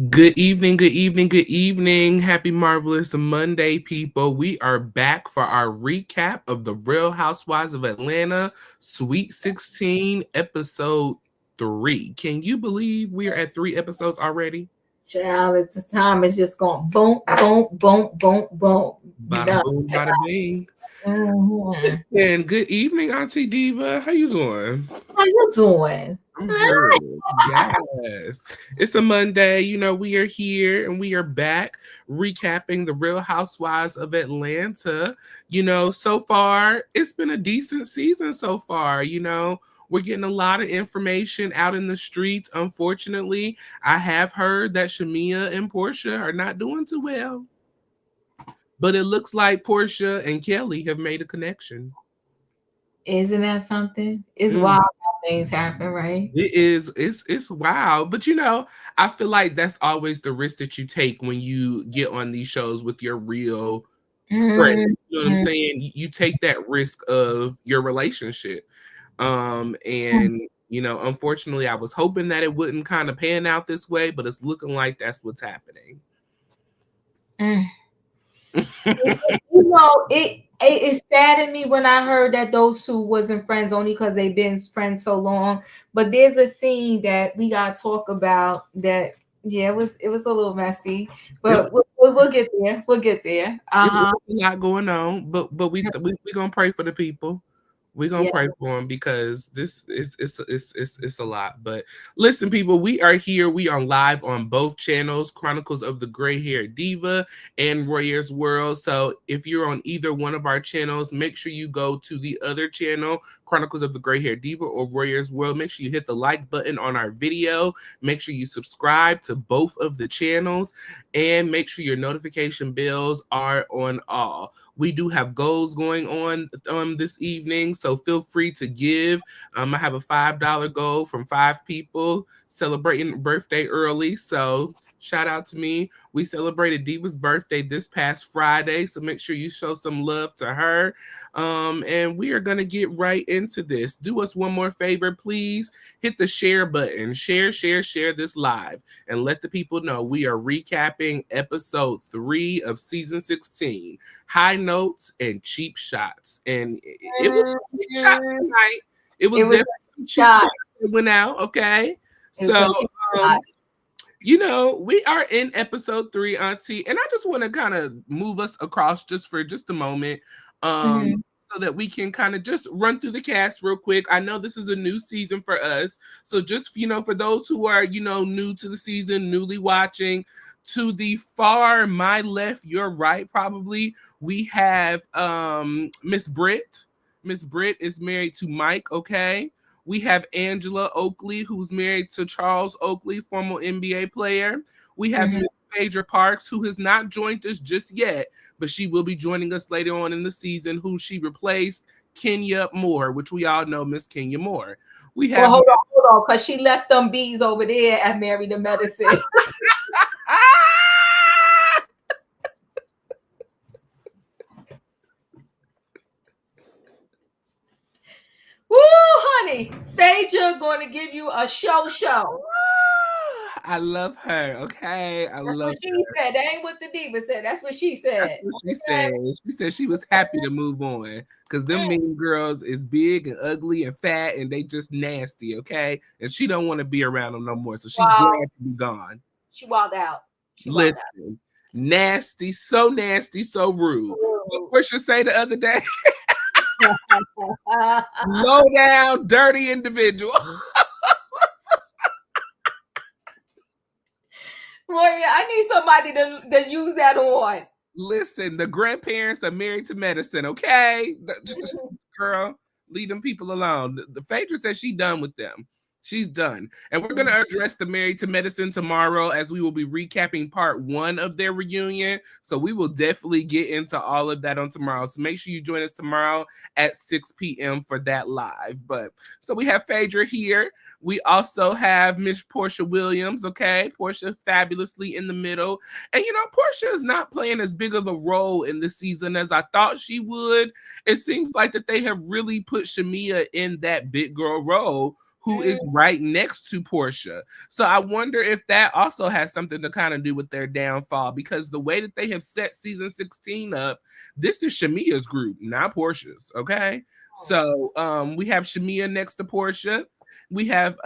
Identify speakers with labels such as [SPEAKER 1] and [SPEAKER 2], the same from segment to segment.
[SPEAKER 1] Good evening, good evening, good evening. Happy Marvelous Monday, people. We are back for our recap of the Real Housewives of Atlanta, Sweet 16, episode 3. Can you believe we are at 3 episodes already?
[SPEAKER 2] Child, it's the time. It's just going boom, boom, boom, boom, boom.
[SPEAKER 1] Bada boom, bada bing.
[SPEAKER 2] Mhm.
[SPEAKER 1] Listen, good evening, Auntie Diva. How you doing?
[SPEAKER 2] How you doing?
[SPEAKER 1] I'm good. Yes. It's a Monday. We are here and we are back recapping the Real Housewives of Atlanta. So far, it's been a decent season so far. We're getting a lot of information out in the streets. Unfortunately, I have heard that Shamia and Porsha are not doing too well. But it looks like Porsha and Kelly have made a connection.
[SPEAKER 2] Isn't that something? It's
[SPEAKER 1] Mm.
[SPEAKER 2] wild how things happen, right?
[SPEAKER 1] It is. It's wild, but I feel like that's always the risk that you take when you get on these shows with your real friends.
[SPEAKER 2] Mhm.
[SPEAKER 1] You know what I'm saying? You take that risk of your relationship. And unfortunately, I was hoping that it wouldn't kind of pan out this way, but it's looking like that's what's happening.
[SPEAKER 2] Mm. It saddened me when I heard that those two wasn't friends only because they've been friends so long. But there's a scene that we gotta talk about that. Yeah, it was a little messy,
[SPEAKER 1] It
[SPEAKER 2] but we'll get there. We'll get there.
[SPEAKER 1] it was a lot going on, but we gonna pray for the people. We're gonna
[SPEAKER 2] Yeah.
[SPEAKER 1] pray for them because this is it's a lot. But listen, people, we are here. We are live on both channels, Chronicles of the Gray Hair Diva and Royaire's World. So if you're on either one of our channels, make sure you go to the other channel, Chronicles of the Gray Hair Diva or Royaire's World. Make sure you hit the like button on our video. Make sure you subscribe to both of the channels and make sure your notification bells are on all. We do have goals going on this evening, so feel free to give. I have a $5 goal from 5 people celebrating birthday early, so shout out to me. We celebrated Diva's birthday this past Friday, so make sure you show some love to her. And we are gonna get right into this. Do us one more favor, please. Hit the share button. Share this live, and let the people know we are recapping episode 3 of season 16. High notes and cheap shots, and it was cheap shots tonight. It was definitely some cheap shots that went out. Okay, so we are in episode 3, Auntie, and I just want to kind of move us across just for just a moment, so that we can kind of just run through the cast real quick. I know this is a new season for us, so just for those who are new to the season, newly watching. To the far, my left, your right, probably, we have Miss Brit. Miss Brit is married to Mike, okay? We have Angela Oakley, who's married to Charles Oakley, former NBA player. We have Miss Phaedra Parks, who has not joined us just yet, but she will be joining us later on in the season, who she replaced Kenya Moore, which we all know Miss Kenya Moore. We have
[SPEAKER 2] hold on, because she left them bees over there at Married to Medicine. Woo, honey. Phaedra going to give you a show.
[SPEAKER 1] I love her, okay?
[SPEAKER 2] That's what she said. That ain't what the diva said. That's what she said.
[SPEAKER 1] That's what she said. She said she was happy to move on because them mean girls is big and ugly and fat and they just nasty, okay? And she don't want to be around them no more, so she's glad to be gone.
[SPEAKER 2] She walled out.
[SPEAKER 1] Listen, nasty, so rude. What Porsha say the other day? Low down, dirty individual.
[SPEAKER 2] Royaire, I need somebody to use that on.
[SPEAKER 1] Listen, the grandparents are married to medicine, okay? Girl, leave them people alone. The Phaedra says she's done with them. She's done. And we're going to address the Married to Medicine tomorrow as we will be recapping part 1 of their reunion. So we will definitely get into all of that on tomorrow. So make sure you join us tomorrow at 6 p.m. for that live. So we have Phaedra here. We also have Miss Porsha Williams, okay? Porsha fabulously in the middle. And, Porsha is not playing as big of a role in this season as I thought she would. It seems like that they have really put Shamia in that big girl role, who is right next to Porsha. So I wonder if that also has something to kind of do with their downfall, because the way that they have set season 16 up, this is Shamia's group, not Porsha's. Okay. So we have Shamia next to Porsha. We have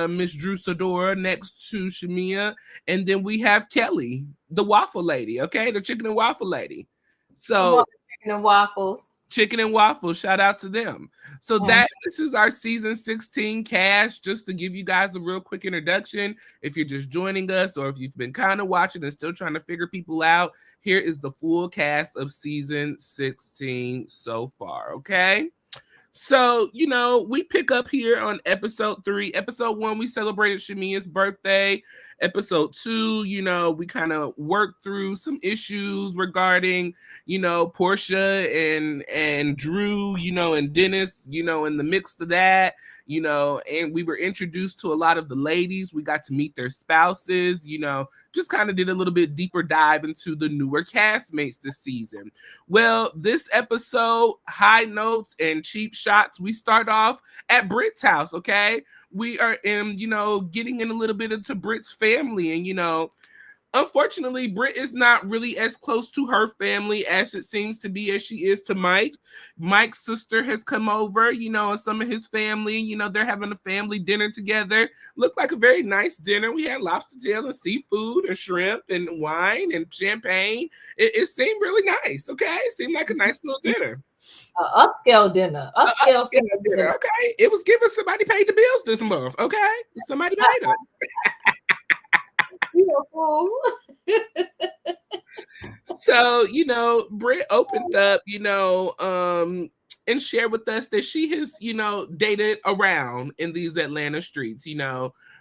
[SPEAKER 1] Miss Drew Sadora next to Shamia, and then we have Kelli, the waffle lady, okay, the chicken and waffle lady. So
[SPEAKER 2] chicken and waffles.
[SPEAKER 1] Chicken and waffles, shout out to them. So this is our season 16 cast, just to give you guys a real quick introduction. If you're just joining us, or if you've been kind of watching and still trying to figure people out, here is the full cast of season 16 so far, okay? So, we pick up here on episode 3. Episode 1, we celebrated Shamia's birthday. Episode 2, we kind of worked through some issues regarding, Porsha and Drew, and Dennis, in the mix of that, and we were introduced to a lot of the ladies. We got to meet their spouses, just kind of did a little bit deeper dive into the newer castmates this season. Well, this episode, high notes and cheap shots, we start off at Brit's house, okay? We are in, getting in a little bit into Brit's family, and, unfortunately, Brit is not really as close to her family as it seems to be as she is to Mike. Mike's sister has come over, and some of his family, they're having a family dinner together. Looked like a very nice dinner. We had lobster tail and seafood and shrimp and wine and champagne. It seemed really nice, okay? It seemed like a nice little dinner.
[SPEAKER 2] Upscale dinner. Upscale dinner.
[SPEAKER 1] Okay. It was giving somebody paid the bills this month, okay? Somebody paid us.
[SPEAKER 2] Beautiful.
[SPEAKER 1] So, Brit opened up, and shared with us that she has, dated around in these Atlanta streets.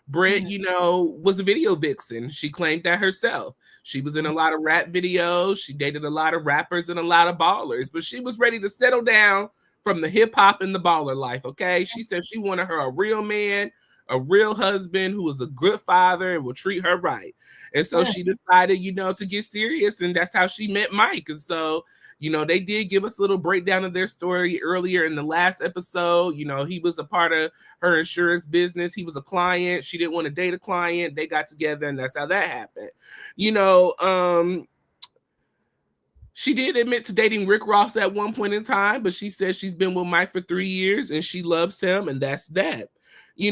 [SPEAKER 1] Brit, was a video vixen. She claimed that herself. She was in a lot of rap videos. She dated a lot of rappers and a lot of ballers, but she was ready to settle down from the hip hop and the baller life. Okay. She said she wanted her a real man, a real husband who was a good father and will treat her right. And so she decided, to get serious. And that's how she met Mike. And so, they did give us a little breakdown of their story earlier in the last episode. He was a part of her insurance business. He was a client. She didn't want to date a client. They got together, and that's how that happened. She did admit to dating Rick Ross at one point in time, but she said she's been with Mike for 3 years and she loves him, and that's that. She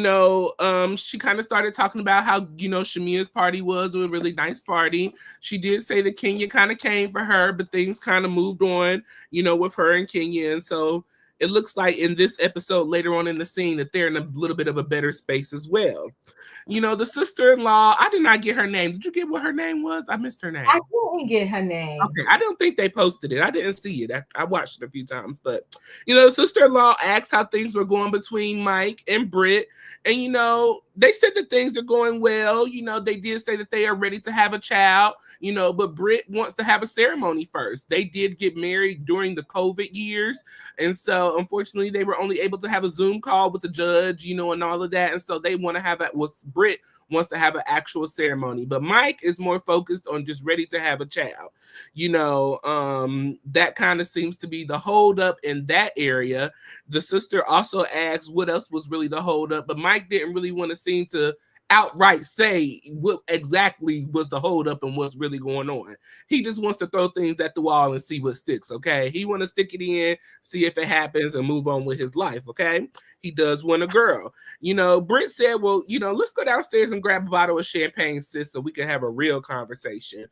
[SPEAKER 1] kind of started talking about how, Shamia's party was a really nice party. She did say that Kenya kind of came for her, but things kind of moved on, with her and Kenya. And so it looks like in this episode later on in the scene that they're in a little bit of a better space as well. The sister-in-law, I did not get her name. Did you get what her name was? I missed her name.
[SPEAKER 2] I didn't get her name.
[SPEAKER 1] Okay, I don't think they posted it. I didn't see it. I watched it a few times, but the sister-in-law asked how things were going between Mike and Brit, and they said that things are going well. They did say that they are ready to have a child, but Brit wants to have a ceremony first. They did get married during the COVID years, and so unfortunately they were only able to have a Zoom call with the judge, and all of that, and so they want to have that. Brit wants to have an actual ceremony, but Mike is more focused on just ready to have a child. That kind of seems to be the holdup in that area. The sister also asked what else was really the holdup, but Mike didn't really want to seem to outright say what exactly was the holdup and what's really going on. He just wants to throw things at the wall and see what sticks, okay? He want to stick it in, see if it happens, and move on with his life, okay? He does want a girl. Brit said, well, let's go downstairs and grab a bottle of champagne, sis, so we can have a real conversation.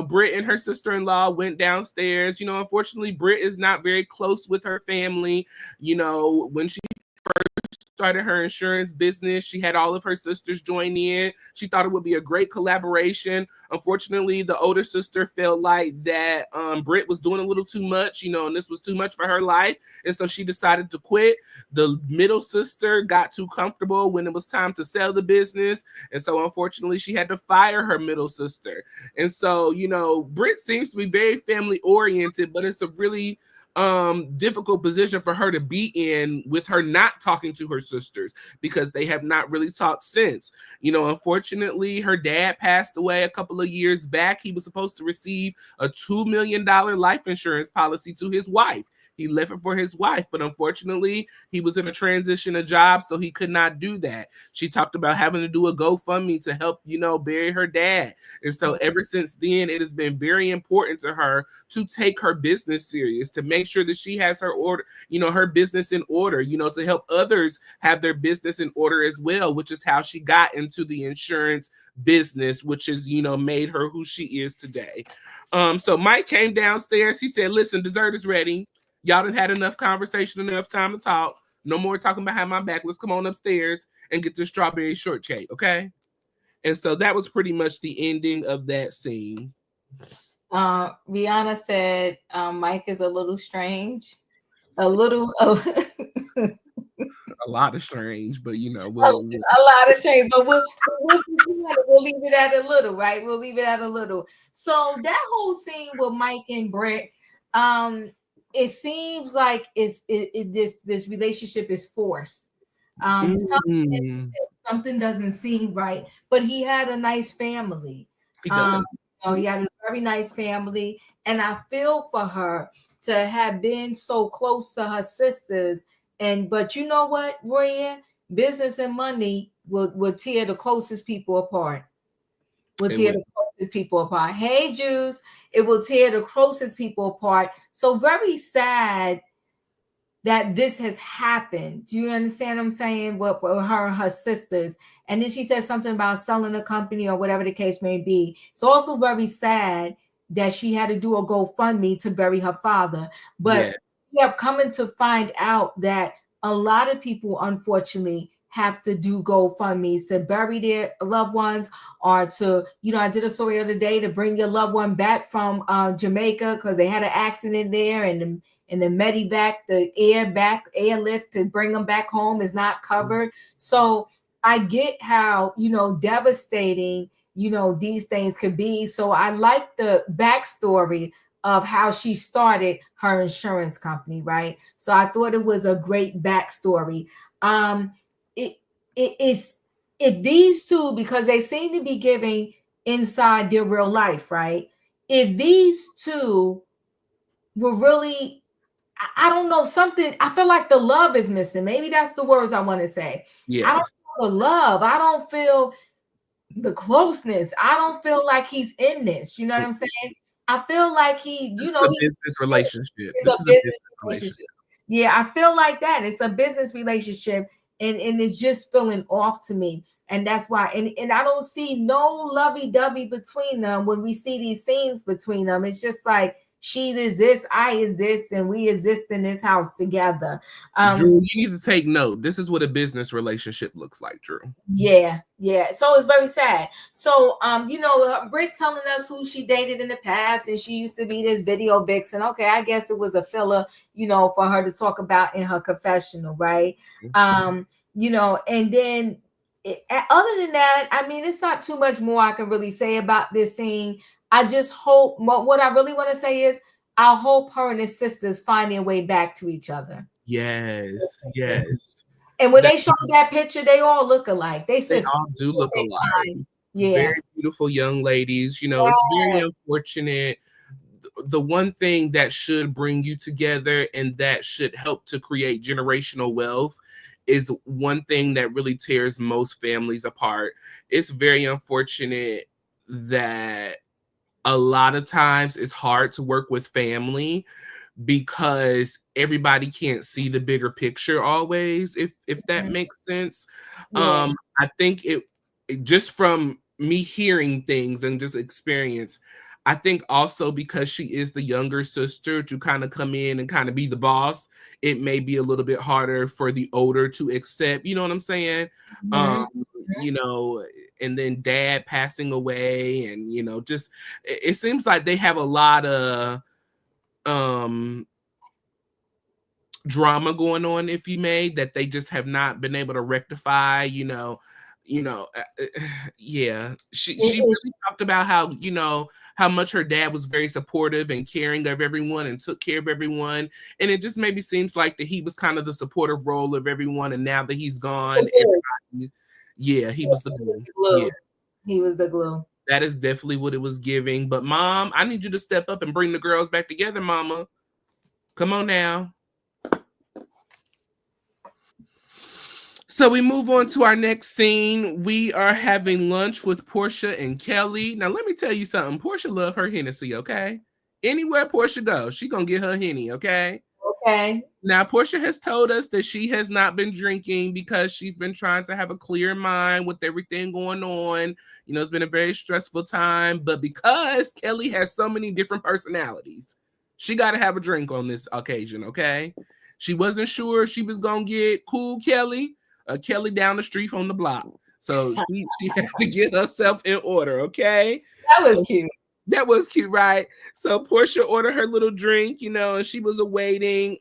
[SPEAKER 1] Brit and her sister-in-law went downstairs. Unfortunately, Brit is not very close with her family. When she started her insurance business, she had all of her sisters join in. She thought it would be a great collaboration. Unfortunately, the older sister felt like that Brit was doing a little too much, and this was too much for her life. And so she decided to quit. The middle sister got too comfortable when it was time to sell the business. And so unfortunately, she had to fire her middle sister. And so, Brit seems to be very family oriented, but it's a really difficult position for her to be in with her not talking to her sisters because they have not really talked since. Unfortunately, her dad passed away a couple of years back. He was supposed to receive a $2 million life insurance policy to his wife. He left it for his wife, but unfortunately, he was in a transition of jobs, so he could not do that. She talked about having to do a GoFundMe to help, bury her dad. And so ever since then, it has been very important to her to take her business serious, to make sure that she has her business in order, to help others have their business in order as well, which is how she got into the insurance business, which is, made her who she is today. So Mike came downstairs. He said, listen, dessert is ready. Y'all done had enough conversation, enough time to talk. No more talking behind my back. Let's come on upstairs and get the strawberry shortcake, okay? And so that was pretty much the ending of that scene.
[SPEAKER 2] Rihanna said Mike is a little strange. A little
[SPEAKER 1] A lot of strange, but
[SPEAKER 2] a lot of strange, but we'll leave it at a little, right? We'll leave it at a little. So that whole scene with Mike and Brit, it seems like this relationship is forced. Something doesn't seem right, but he had a nice family.
[SPEAKER 1] He does.
[SPEAKER 2] He had a very nice family, and I feel for her to have been so close to her sisters. But you know what, Royaire? Business and money will tear the closest people apart. The closest people apart. Hey, Juice, it will tear the closest people apart. So very sad that this has happened. Do you understand what I'm saying? With her and her sisters. And then she said something about selling a company or whatever the case may be. It's also very sad that she had to do a GoFundMe to bury her father. But we have coming to find out that a lot of people, unfortunately, have to do GoFundMes to bury their loved ones, or to, I did a story the other day to bring your loved one back from Jamaica because they had an accident there, and the medevac, the airlift to bring them back home is not covered. So I get how, devastating, these things could be. So I like the backstory of how she started her insurance company, right? So I thought it was a great backstory. It is, if these two, because they seem to be giving inside their real life, right? If these two were really, I don't know, something, I feel like the love is missing. Maybe that's the words I want to say.
[SPEAKER 1] Yes.
[SPEAKER 2] I don't feel the love. I don't feel the closeness. I don't feel like he's in this. You know what I'm saying? I feel like
[SPEAKER 1] it's a business relationship.
[SPEAKER 2] It's a business relationship. Yeah, I feel like that. It's a business relationship, and it's just feeling off to me. And that's why, and I don't see no lovey-dovey between them when we see these scenes between them. It's just like, she exists, I exist, and we exist in this house together.
[SPEAKER 1] Drew, you need to take note. This is what a business relationship looks like, Drew.
[SPEAKER 2] Yeah. So it's very sad. So, Brit telling us who she dated in the past, and she used to be this video vixen. Okay, I guess it was a filler, for her to talk about in her confessional, right? And then other than that, I mean, it's not too much more I can really say about this scene. I just hope, what I really want to say is, I hope her and his sisters find their way back to each other.
[SPEAKER 1] Yes.
[SPEAKER 2] And when they showed that picture, they all look alike. They
[SPEAKER 1] all do look alike.
[SPEAKER 2] Yeah.
[SPEAKER 1] Very beautiful young ladies. It's very unfortunate. The one thing that should bring you together and that should help to create generational wealth is one thing that really tears most families apart. It's very unfortunate that a lot of times it's hard to work with family because everybody can't see the bigger picture always, if that makes sense. I think it just from me hearing things and just experience, I think also because she is the younger sister to kind of come in and kind of be the boss, it may be a little bit harder for the older to accept, you know what I'm saying? And then dad passing away, and just it seems like they have a lot of drama going on, if you may, that they just have not been able to rectify. She really talked about how much her dad was very supportive and caring of everyone and took care of everyone, and it just maybe seems like that he was kind of the supportive role of everyone, and now that he's gone, he was the glue. Yeah,
[SPEAKER 2] he was the glue.
[SPEAKER 1] That is definitely what it was giving. But Mom, I need you to step up and bring the girls back together, Mama. Come on now. So we move on to our next scene. We are having lunch with Porsha and Kelly. Now let me tell you something. Porsha love her Hennessy, okay? Anywhere Porsha goes, she gonna get her Henny, okay?
[SPEAKER 2] Okay.
[SPEAKER 1] Now Porsha has told us that she has not been drinking because she's been trying to have a clear mind with everything going on. You know, it's been a very stressful time, but because Kelly has so many different personalities, she got to have a drink on this occasion, okay? She wasn't sure she was gonna get cool Kelly, Kelly down the street from the block. So she had to get herself in order, okay?
[SPEAKER 2] That was
[SPEAKER 1] So
[SPEAKER 2] cute.
[SPEAKER 1] that was cute, right? So Portia ordered her little drink, you know, and she was awaiting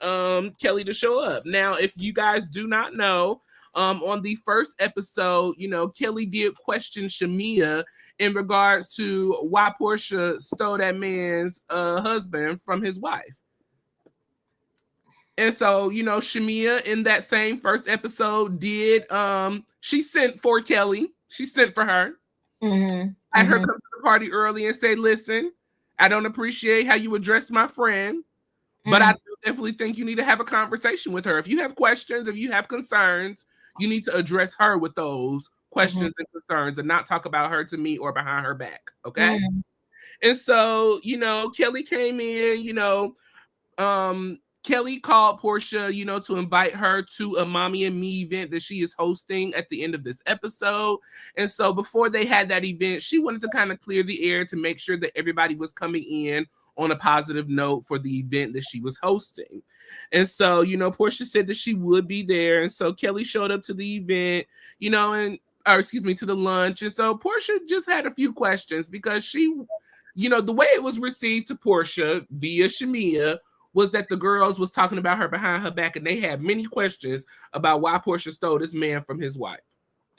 [SPEAKER 1] Kelly to show up. Now, if you guys do not know, on the first episode, you know, Kelly did question Shamia in regards to why Portia stole that man's husband from his wife. And so, you know, Shamia in that same first episode did she sent for Kelly. She sent for her.
[SPEAKER 2] Mm-hmm.
[SPEAKER 1] Had her
[SPEAKER 2] Mm-hmm.
[SPEAKER 1] come to the party early and say, listen, I don't appreciate how you address my friend, but I do definitely think you need to have a conversation with her. If you have questions, if you have concerns, you need to address her with those questions and concerns and not talk about her to me or behind her back. Okay. And so, you know, Kelly came in, you know, Kelly called Portia, you know, to invite her to a Mommy and Me event that she is hosting at the end of this episode. And so before they had that event, she wanted to kind of clear the air to make sure that everybody was coming in on a positive note for the event that she was hosting. And so, you know, Portia said that she would be there. And so Kelly showed up to the event, you know, or excuse me, to the lunch. And so Portia just had a few questions because she, you know, the way it was received to Portia via Shamia was that the girls was talking about her behind her back, and they had many questions about why Portia stole this man from his wife.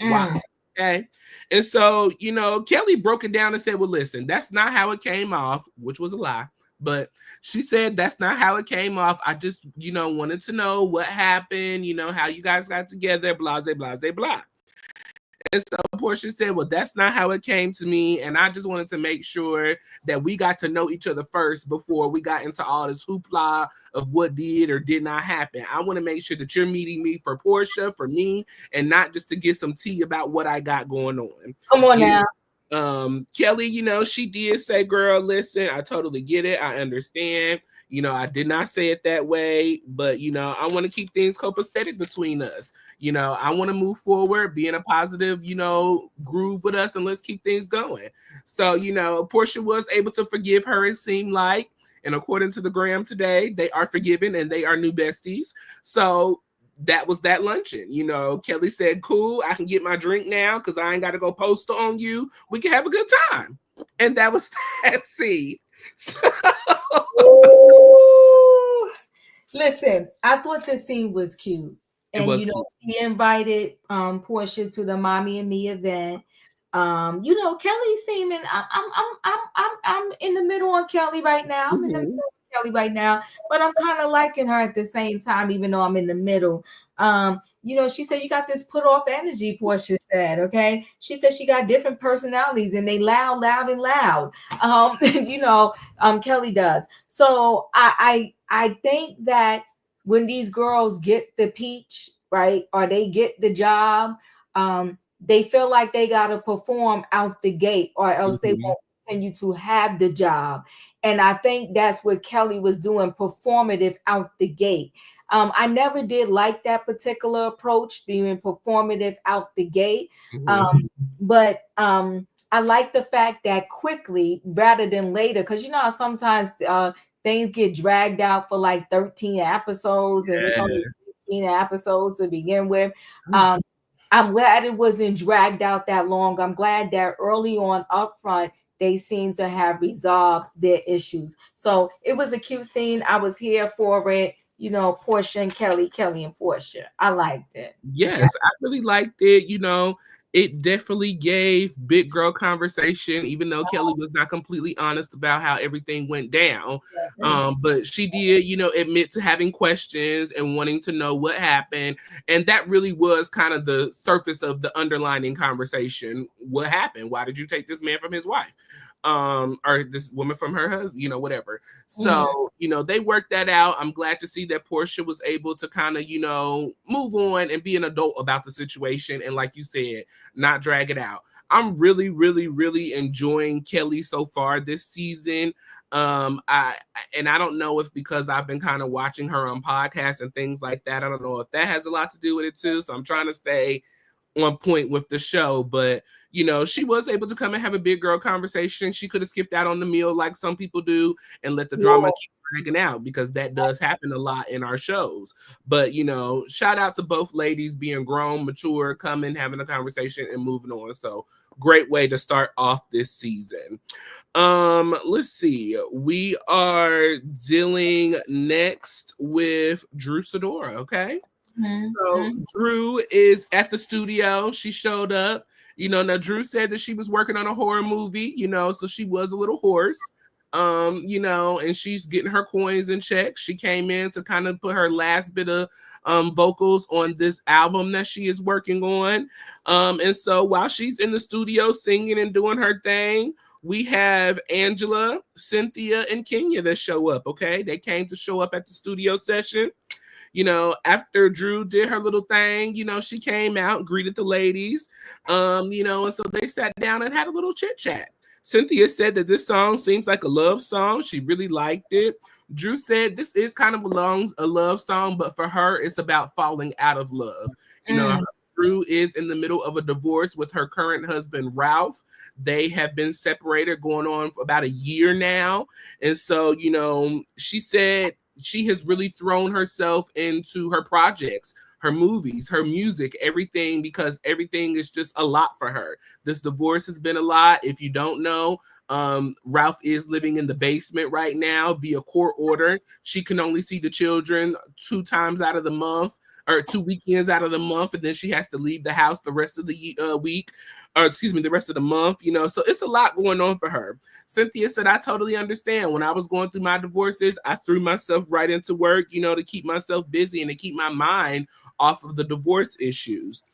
[SPEAKER 1] Why? Okay. And so, you know, Kelly broke it down and said, well, listen, that's not how it came off, which was a lie. But she said that's not how it came off. I just, you know, wanted to know what happened, you know, how you guys got together, blah, blah, blah, blah, blah. And so Portia said, well, that's not how it came to me. And I just wanted to make sure that we got to know each other first before we got into all this hoopla of what did or did not happen. I want to make sure that you're meeting me for Portia, for me, and not just to get some tea about what I got going on.
[SPEAKER 2] Come on now.
[SPEAKER 1] Kelly, you know, she did say, girl, listen, I totally get it. I understand. You know, I did not say it that way, but, you know, I want to keep things copacetic between us. You know, I want to move forward, be in a positive, you know, groove with us, and let's keep things going. So, you know, Portia was able to forgive her, it seemed like. And according to the gram today, they are forgiven and they are new besties. So that was that luncheon. You know, Kelly said, cool, I can get my drink now because I ain't got to go post on you. We can have a good time. And that was that scene. So...
[SPEAKER 2] Listen, I thought this scene was cute. And you know, cute. She invited Portia to the Mommy and Me event. You know, Kelly seeming I'm in the middle on Kelly right now. I'm in the middle of Kelly right now, but I'm kind of liking her at the same time, even though I'm in the middle. You know, she said you got this put off energy, Portia said, okay? She said she got different personalities and they loud and loud. You know, Kelly does. So I think that when these girls get the peach, right, or they get the job, they feel like they got to perform out the gate or else they won't continue to have the job. And I think that's what Kelly was doing, performative out the gate. I never did like that particular approach, being performative out the gate. But I like the fact that quickly rather than later, because you know how sometimes things get dragged out for like 13 episodes and it's only 15 episodes to begin with. I'm glad it wasn't dragged out that long. I'm glad that early on up front, they seem to have resolved their issues. So it was a cute scene. I was here for it. You know, Porsha and Kelly, Kelly and Porsha. I liked it.
[SPEAKER 1] Yes, I really liked it. You know, it definitely gave big girl conversation, even though Kelly was not completely honest about how everything went down. But she did, you know, admit to having questions and wanting to know what happened. And that really was kind of the surface of the underlining conversation. What happened? Why did you take this man from his wife? or this woman from her husband, whatever. So, they worked that out. I'm glad to see that Porsha was able to kind of, move on and be an adult about the situation. And like you said, not drag it out. I'm really, really, really enjoying Kelly so far this season. I don't know if because I've been kind of watching her on podcasts and things like that. I don't know if that has a lot to do with it too. So I'm trying to stay on point with the show, but she was able to come and have a big girl conversation. She could have skipped out on the meal like some people do and let the drama keep dragging out, because that does happen a lot in our shows. But shout out to both ladies being grown, mature, coming, having a conversation and moving on. So great way to start off this season. Let's see. We are dealing next with Drew Sidora, okay? So Drew is at the studio. She showed up. Now Drew said that she was working on a horror movie, so she was a little hoarse. And she's getting her coins in check. She came in to kind of put her last bit of vocals on this album that she is working on. And so while she's in the studio singing and doing her thing, we have Angela, Cynthia, and Kenya that show up, okay? They came to show up at the studio session. After Drew did her little thing, she came out, greeted the ladies, and so they sat down and had a little chit chat. Cynthia said that this song seems like a love song. She really liked it. Drew said this is kind of a love song, but for her, it's about falling out of love. Drew is in the middle of a divorce with her current husband, Ralph. They have been separated going on for about a year now. And so, she said she has really thrown herself into her projects, her movies, her music, everything, because everything is just a lot for her. This divorce has been a lot. If you don't know, Ralph is living in the basement right now via court order. She can only see the children 2 times out of the month, or 2 weekends out of the month, and then she has to leave the house the rest of the the rest of the month, so it's a lot going on for her. Cynthia said, I totally understand. When I was going through my divorces, I threw myself right into work, to keep myself busy and to keep my mind off of the divorce issues.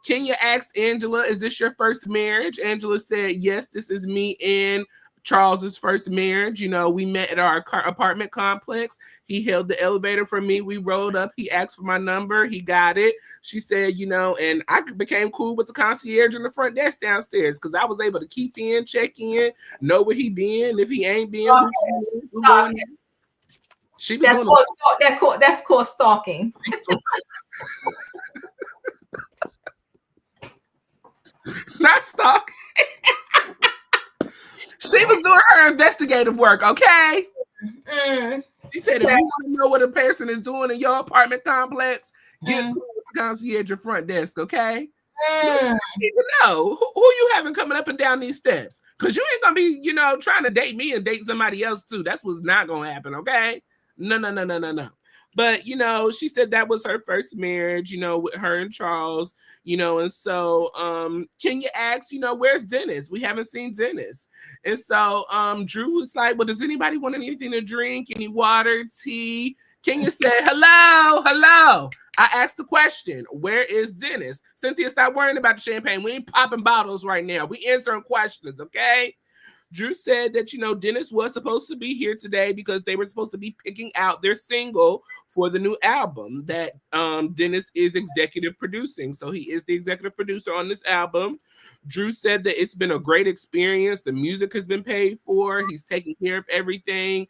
[SPEAKER 1] Kenya asked Angela, is this your first marriage? Angela said, yes, this is me and Charles's first marriage. We met at our apartment complex. He held the elevator for me. We rolled up. He asked for my number. He got it. She said, and I became cool with the concierge in the front desk downstairs because I was able to keep in, check in, know where he been. If he ain't been, she was doing
[SPEAKER 2] that's called stalking.
[SPEAKER 1] Not stalking. She was doing her investigative work, okay? She said, if you want to know what a person is doing in your apartment complex, get cool with the concierge at front desk, okay? You need to know who you having coming up and down these steps, because you ain't gonna be, trying to date me and date somebody else too. That's what's not gonna happen, okay? No. But, she said that was her first marriage, with her and Charles, and so Kenya asked, where's Dennis? We haven't seen Dennis. And so Drew was like, well, does anybody want anything to drink? Any water, tea? Kenya said, hello. I asked the question, where is Dennis? Cynthia, stop worrying about the champagne. We ain't popping bottles right now. We answering questions, okay? Drew said that, Dennis was supposed to be here today because they were supposed to be picking out their single for the new album that Dennis is executive producing. So he is the executive producer on this album. Drew said that it's been a great experience. The music has been paid for. He's taking care of everything.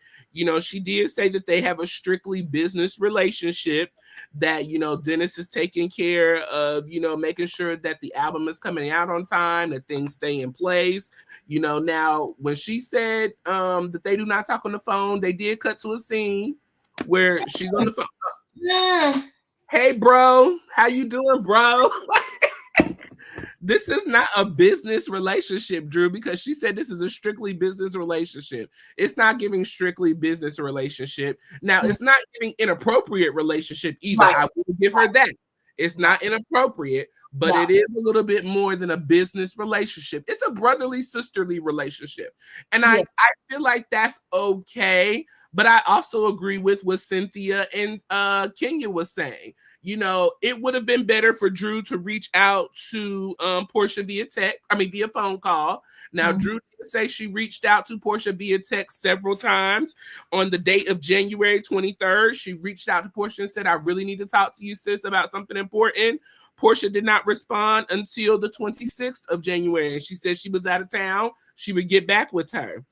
[SPEAKER 1] She did say that they have a strictly business relationship, that, Dennis is taking care of, making sure that the album is coming out on time, that things stay in place. Now, when she said that they do not talk on the phone, they did cut to a scene where she's on the phone.
[SPEAKER 2] Yeah.
[SPEAKER 1] Hey, bro, how you doing, bro? This is not a business relationship, Drew, because she said this is a strictly business relationship. It's not giving strictly business relationship. Now, it's not giving inappropriate relationship either. Right. I will give her that. It's not inappropriate, but it is a little bit more than a business relationship. It's a brotherly, sisterly relationship. And
[SPEAKER 2] Yeah.
[SPEAKER 1] I feel like that's okay. But I also agree with what Cynthia and Kenya was saying. You know, it would have been better for Drew to reach out to Porsha via phone call. Now, Drew did say she reached out to Porsha via text several times. On the date of January 23rd, she reached out to Porsha and said, I really need to talk to you, sis, about something important. Porsha did not respond until the 26th of January. She said she was out of town. She would get back with her.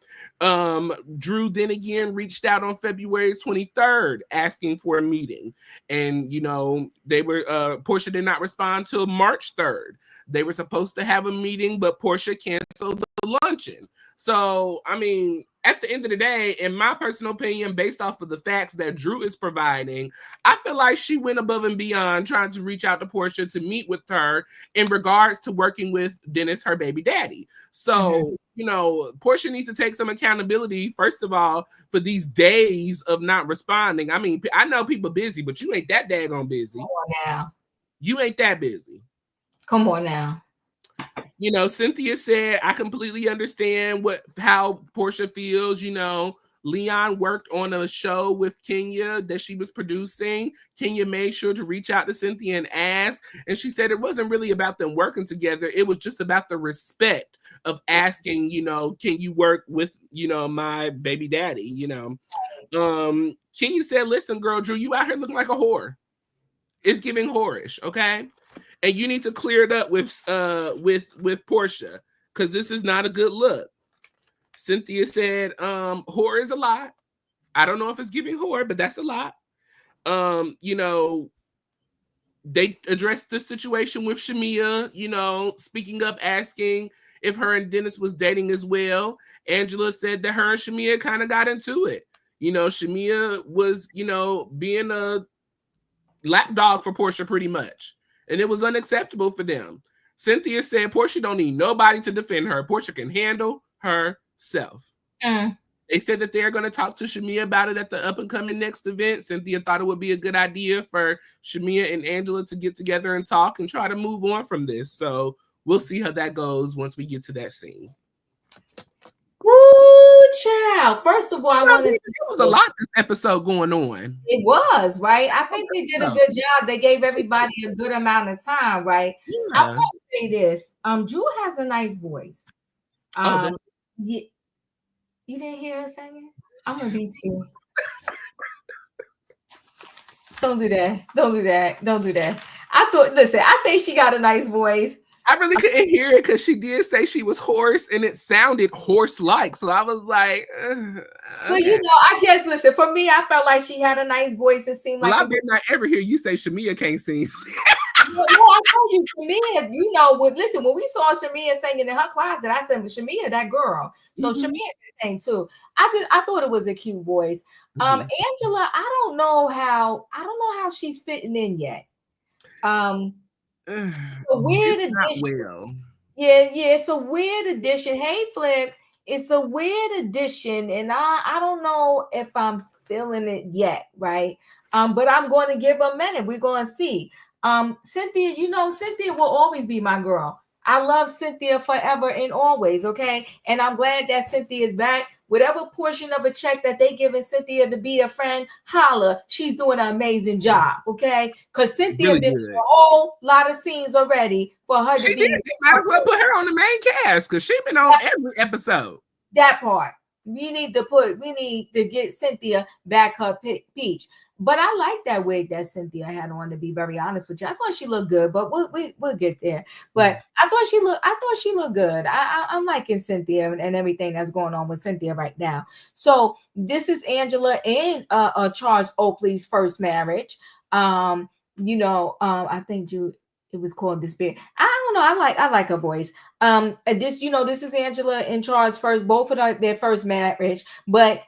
[SPEAKER 1] Drew then again reached out on February 23rd asking for a meeting. And, you know, Porsha did not respond till March 3rd. They were supposed to have a meeting, but Porsha canceled the luncheon. So, I mean, at the end of the day, in my personal opinion, based off of the facts that Drew is providing, I feel like she went above and beyond trying to reach out to Porsha to meet with her in regards to working with Dennis, her baby daddy. So, you know, Porsha needs to take some accountability, first of all, for these days of not responding. I mean, I know people busy, but you ain't that daggone busy.
[SPEAKER 2] Come on now.
[SPEAKER 1] You ain't that busy.
[SPEAKER 2] Come on now.
[SPEAKER 1] You know, Cynthia said, I completely understand how Porsha feels. You know, Leon worked on a show with Kenya that she was producing. Kenya made sure to reach out to Cynthia and ask. And she said it wasn't really about them working together. It was just about the respect of asking, you know, can you work with, you know, my baby daddy, you know. Kenya said, listen, girl, Drew, you out here looking like a whore. It's giving whorish, okay? And you need to clear it up with Porsha, because this is not a good look. Cynthia said, whore is a lot. I don't know if it's giving whore, but that's a lot. You know, they addressed the situation with Shamia, you know, speaking up, asking if her and Dennis was dating as well. Angela said that her and Shamia kind of got into it. You know, Shamia was, you know, being a lapdog for Porsha pretty much. And it was unacceptable for them. Cynthia said Porsha don't need nobody to defend her. Porsha can handle herself. They said that they're going to talk to Shamia about it at the up-and-coming next event. Cynthia thought it would be a good idea for Shamia and Angela to get together and talk and try to move on from this. So we'll see how that goes once we get to that scene.
[SPEAKER 2] Woo, child. First of all, I want to say
[SPEAKER 1] there was a lot this episode going on.
[SPEAKER 2] It was, right? I think they did a good job. They gave everybody a good amount of time, right? Yeah. I'm gonna say this. Drew has a nice voice. You didn't hear her singing? I'm gonna beat you. Don't do that. Don't do that. Don't do that. I think she got a nice voice.
[SPEAKER 1] I really couldn't hear it because she did say she was hoarse and it sounded horse-like. So I was like, okay.
[SPEAKER 2] Well, you know, I guess, listen, for me, I felt like she had a nice voice. It seemed like
[SPEAKER 1] I did not ever hear you say Shamia can't sing.
[SPEAKER 2] Well, I told you, Shamia, you know, when we saw Shamia singing in her closet, I said, Shamia, that girl. So Shamia can sing too. I thought it was a cute voice. Angela, I don't know how she's fitting in yet. A weird addition. Yeah, it's a weird addition. Hey, Flip, it's a weird addition, and I don't know if I'm feeling it yet, right? But I'm going to give a minute. We're going to see. Cynthia, you know, Cynthia will always be my girl. I love Cynthia forever and always, okay? And I'm glad that Cynthia is back. Whatever portion of a check that they giving Cynthia to be a friend, holla, she's doing an amazing job, okay? Because Cynthia really been in a whole lot of scenes already for her to be.
[SPEAKER 1] Might as well put her on the main cast because she's been on every episode.
[SPEAKER 2] That part. We need to get Cynthia back her peach. But I like that wig that Cynthia had on, to be very honest with you. I thought she looked good, but we'll get there. But I thought she looked good. I'm liking Cynthia and everything that's going on with Cynthia right now. So this is Angela and Charles Oakley's first marriage. You know, I think it was called Despair. I don't know. I like her voice. This is Angela and Charles first, both of their first marriage. But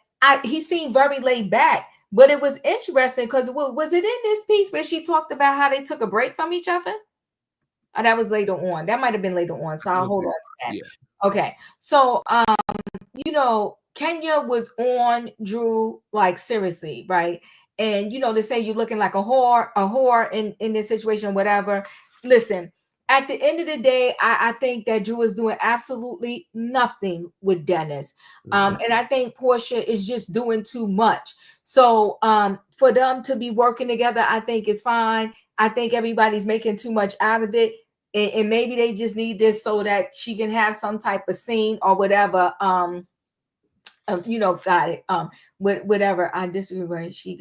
[SPEAKER 2] he seemed very laid back. But it was interesting because was it in this piece where she talked about how they took a break from each other? Oh, that was later on. That might have been later on. So I'll hold on to that. Yeah. Okay. So, you know, Kenya was on Drew, like, seriously, right? And, you know, they say you're looking like a whore in this situation, whatever. Listen, at the end of the day, I think that Drew is doing absolutely nothing with Dennis. And I think Porsha is just doing too much. So for them to be working together, I think is fine. I think everybody's making too much out of it. And maybe they just need this so that she can have some type of scene or whatever. Got it. Whatever. I disagree where she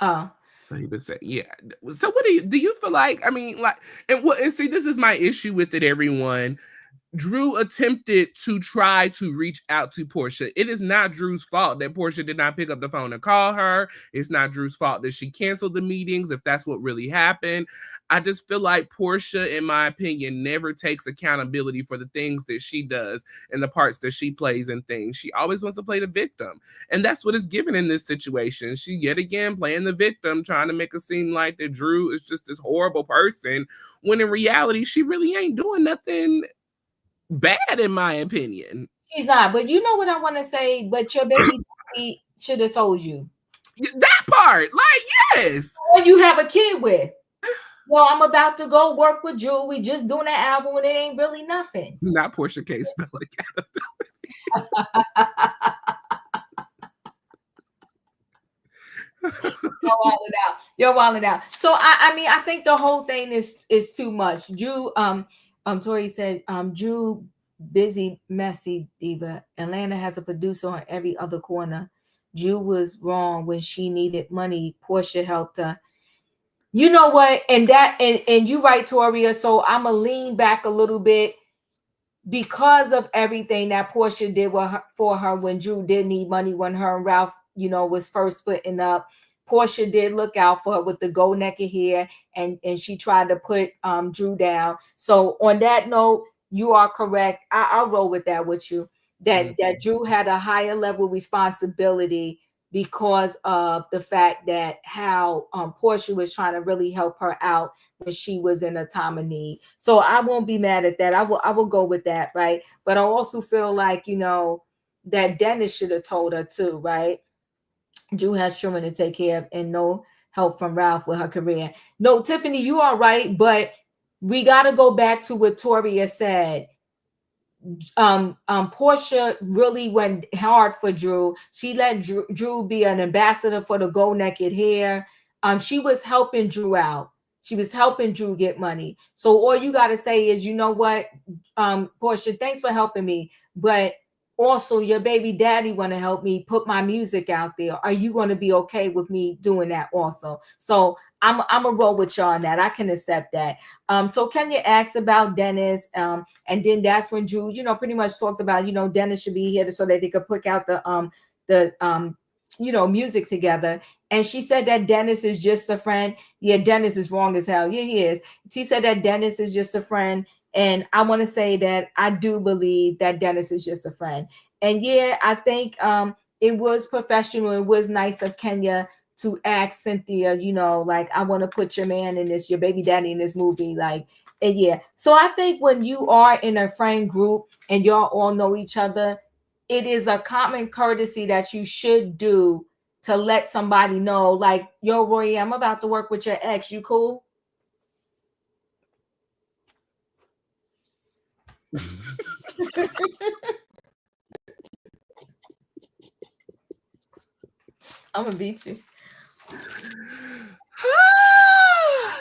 [SPEAKER 2] got.
[SPEAKER 1] So he was saying, yeah. So what do you feel like? I mean, like, and see, this is my issue with it, everyone. Drew attempted to try to reach out to Porsha. It is not Drew's fault that Porsha did not pick up the phone and call her. It's not Drew's fault that she canceled the meetings, if that's what really happened. I just feel like Porsha, in my opinion, never takes accountability for the things that she does and the parts that she plays in things. She always wants to play the victim. And that's what is given in this situation. She, yet again, playing the victim, trying to make it seem like that Drew is just this horrible person, when in reality, she really ain't doing nothing bad, in my opinion.
[SPEAKER 2] She's not, but you know what I want to say. But your baby should have told you
[SPEAKER 1] that part. Like, yes,
[SPEAKER 2] when you have a kid with. Well, I'm about to go work with Drew. We just doing an album, and it ain't really nothing.
[SPEAKER 1] Not Porsha K. Spell
[SPEAKER 2] You're wilding out. So I mean, I think the whole thing is too much. Drew, Tori said, Drew busy, messy diva. Atlanta has a producer on every other corner. Drew was wrong when she needed money. Porsha helped her. You know what? And you right, Toria. So I'm gonna lean back a little bit because of everything that Porsha did for her when Drew did need money, when her and Ralph, was first splitting up. Porsha did look out for her with the gold naked hair, and she tried to put Drew down. So on that note, you are correct. I'll roll with that with you. That Drew had a higher level responsibility because of the fact that how Porsha was trying to really help her out when she was in a time of need. So I won't be mad at that. I will go with that, right? But I also feel like, that Dennis should have told her too, right? Drew has children to take care of and no help from Ralph with her career. No, Tiffany, you are right, but we got to go back to what Toria said. Porsha really went hard for Drew. She let Drew be an ambassador for the gold naked hair. She was helping Drew out. She was helping Drew get money. So all you got to say is, you know what, Porsha, thanks for helping me, but also your baby daddy want to help me put my music out there. Are you going to be okay with me doing that also? So I'm a roll with y'all on that. I can accept that. So Kenya asked about Dennis, and then that's when Drew, pretty much talked about, Dennis should be here so that they could put out the music together. And she said that Dennis is just a friend. Yeah, Dennis is wrong as hell. Yeah, he is. She said that Dennis is just a friend. And I want to say that I do believe that Dennis is just a friend. And yeah, I think it was professional. It was nice of Kenya to ask Cynthia, like, I want to put your man in this, your baby daddy in this movie. Like, and yeah. So I think when you are in a friend group and y'all all know each other, it is a common courtesy that you should do to let somebody know, like, yo, Roy, I'm about to work with your ex. You cool? I'm gonna beat you.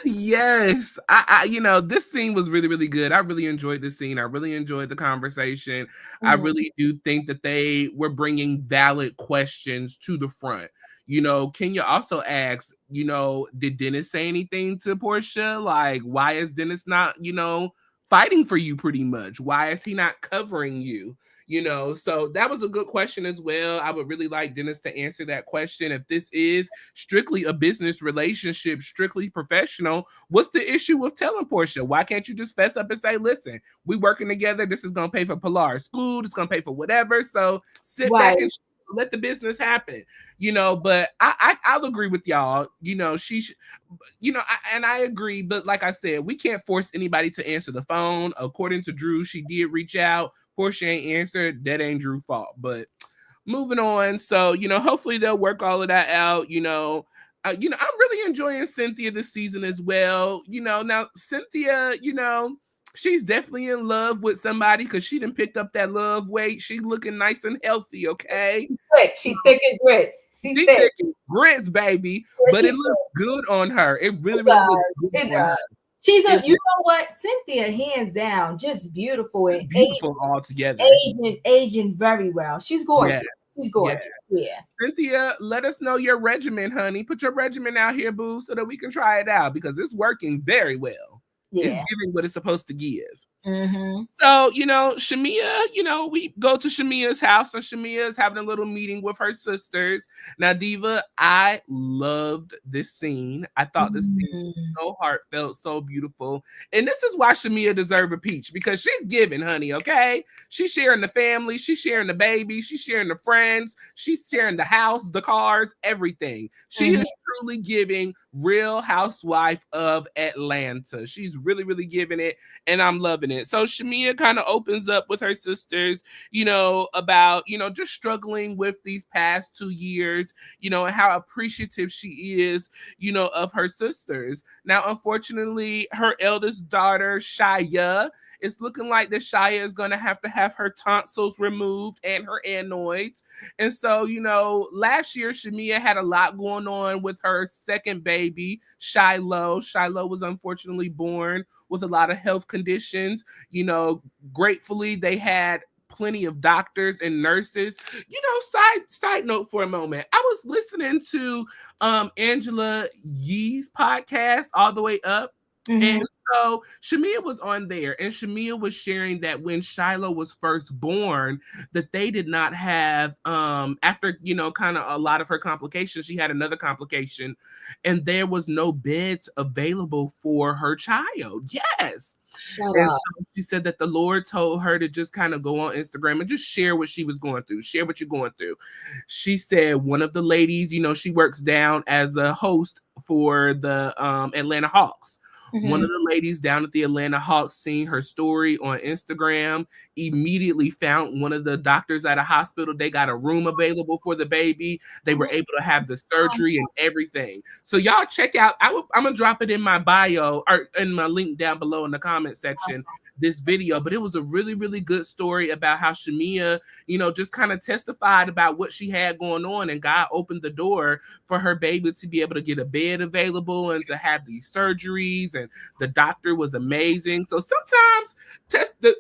[SPEAKER 1] Yes, I this scene was really, really good. I really enjoyed this scene. I really enjoyed the conversation. I really do think that they were bringing valid questions to the front. Kenya also asked, did Dennis say anything to Porsha? Like, why is Dennis not, fighting for you pretty much? Why is he not covering you? So that was a good question as well. I would really like Dennis to answer that question. If this is strictly a business relationship, strictly professional, what's the issue with telling Porsha? Why can't you just fess up and say, listen, we working together. This is going to pay for Pilar's school. It's going to pay for whatever. So sit back and let the business happen, but I'll agree with y'all. And I agree, but like I said, we can't force anybody to answer the phone. According to Drew, she did reach out. Porsha ain't answered. That ain't Drew's fault. But moving on. So, hopefully they'll work all of that out. I'm really enjoying Cynthia this season as well. Now Cynthia, she's definitely in love with somebody because she done picked up that love weight. She's looking nice and healthy, okay?
[SPEAKER 2] She's thick as grits. She's
[SPEAKER 1] She's
[SPEAKER 2] thick.
[SPEAKER 1] thick as grits, baby.
[SPEAKER 2] Yeah,
[SPEAKER 1] But it
[SPEAKER 2] she's
[SPEAKER 1] looks good on her. It really,
[SPEAKER 2] It
[SPEAKER 1] really looks
[SPEAKER 2] does.
[SPEAKER 1] good
[SPEAKER 2] It
[SPEAKER 1] on her.
[SPEAKER 2] does. She's
[SPEAKER 1] It
[SPEAKER 2] you know what? Cynthia, hands down, just beautiful and
[SPEAKER 1] beautiful altogether.
[SPEAKER 2] aging very well. She's gorgeous.
[SPEAKER 1] Yes.
[SPEAKER 2] She's gorgeous. Yeah.
[SPEAKER 1] Cynthia, let us know your regimen, honey. Put your regimen out here, boo, so that we can try it out because it's working very well. It's giving what it's supposed to give.
[SPEAKER 2] Mm-hmm.
[SPEAKER 1] So, Shamia, we go to Shamia's house and Shamia is having a little meeting with her sisters. Now, Diva, I loved this scene. I thought this scene was so heartfelt, so beautiful. And this is why Shamia deserves a peach because she's giving, honey, okay? She's sharing the family, she's sharing the baby, she's sharing the friends, she's sharing the house, the cars, everything. She is truly giving Real Housewife of Atlanta. She's really, really giving it, and I'm loving it. So Shamia kind of opens up with her sisters, about, just struggling with these past 2 years, and how appreciative she is, of her sisters. Now, unfortunately, her eldest daughter, Shia, it's looking like that Shia is going to have her tonsils removed and her adenoids. And so, last year, Shamia had a lot going on with her second baby, Shiloh. Shiloh was unfortunately born with a lot of health conditions. Gratefully, they had plenty of doctors and nurses. Side note for a moment, I was listening to Angela Yee's podcast, All the Way Up. And so Shamia was on there, and Shamia was sharing that when Shiloh was first born, that they did not have, after, kind of a lot of her complications, she had another complication, and there was no beds available for her child. Yes. And so she said that the Lord told her to just kind of go on Instagram and just share what she was going through, share what you're going through. She said one of the ladies, she works down as a host for the Atlanta Hawks. One of the ladies down at the Atlanta Hawks seen her story on Instagram, immediately found one of the doctors at a hospital. They got a room available for the baby. They were able to have the surgery and everything. So y'all check out, I'm going to drop it in my bio or in my link down below in the comment section, this video. But it was a really, really good story about how Shamia, just kind of testified about what she had going on, and God opened the door for her baby to be able to get a bed available and to have these surgeries, and the doctor was amazing. So sometimes the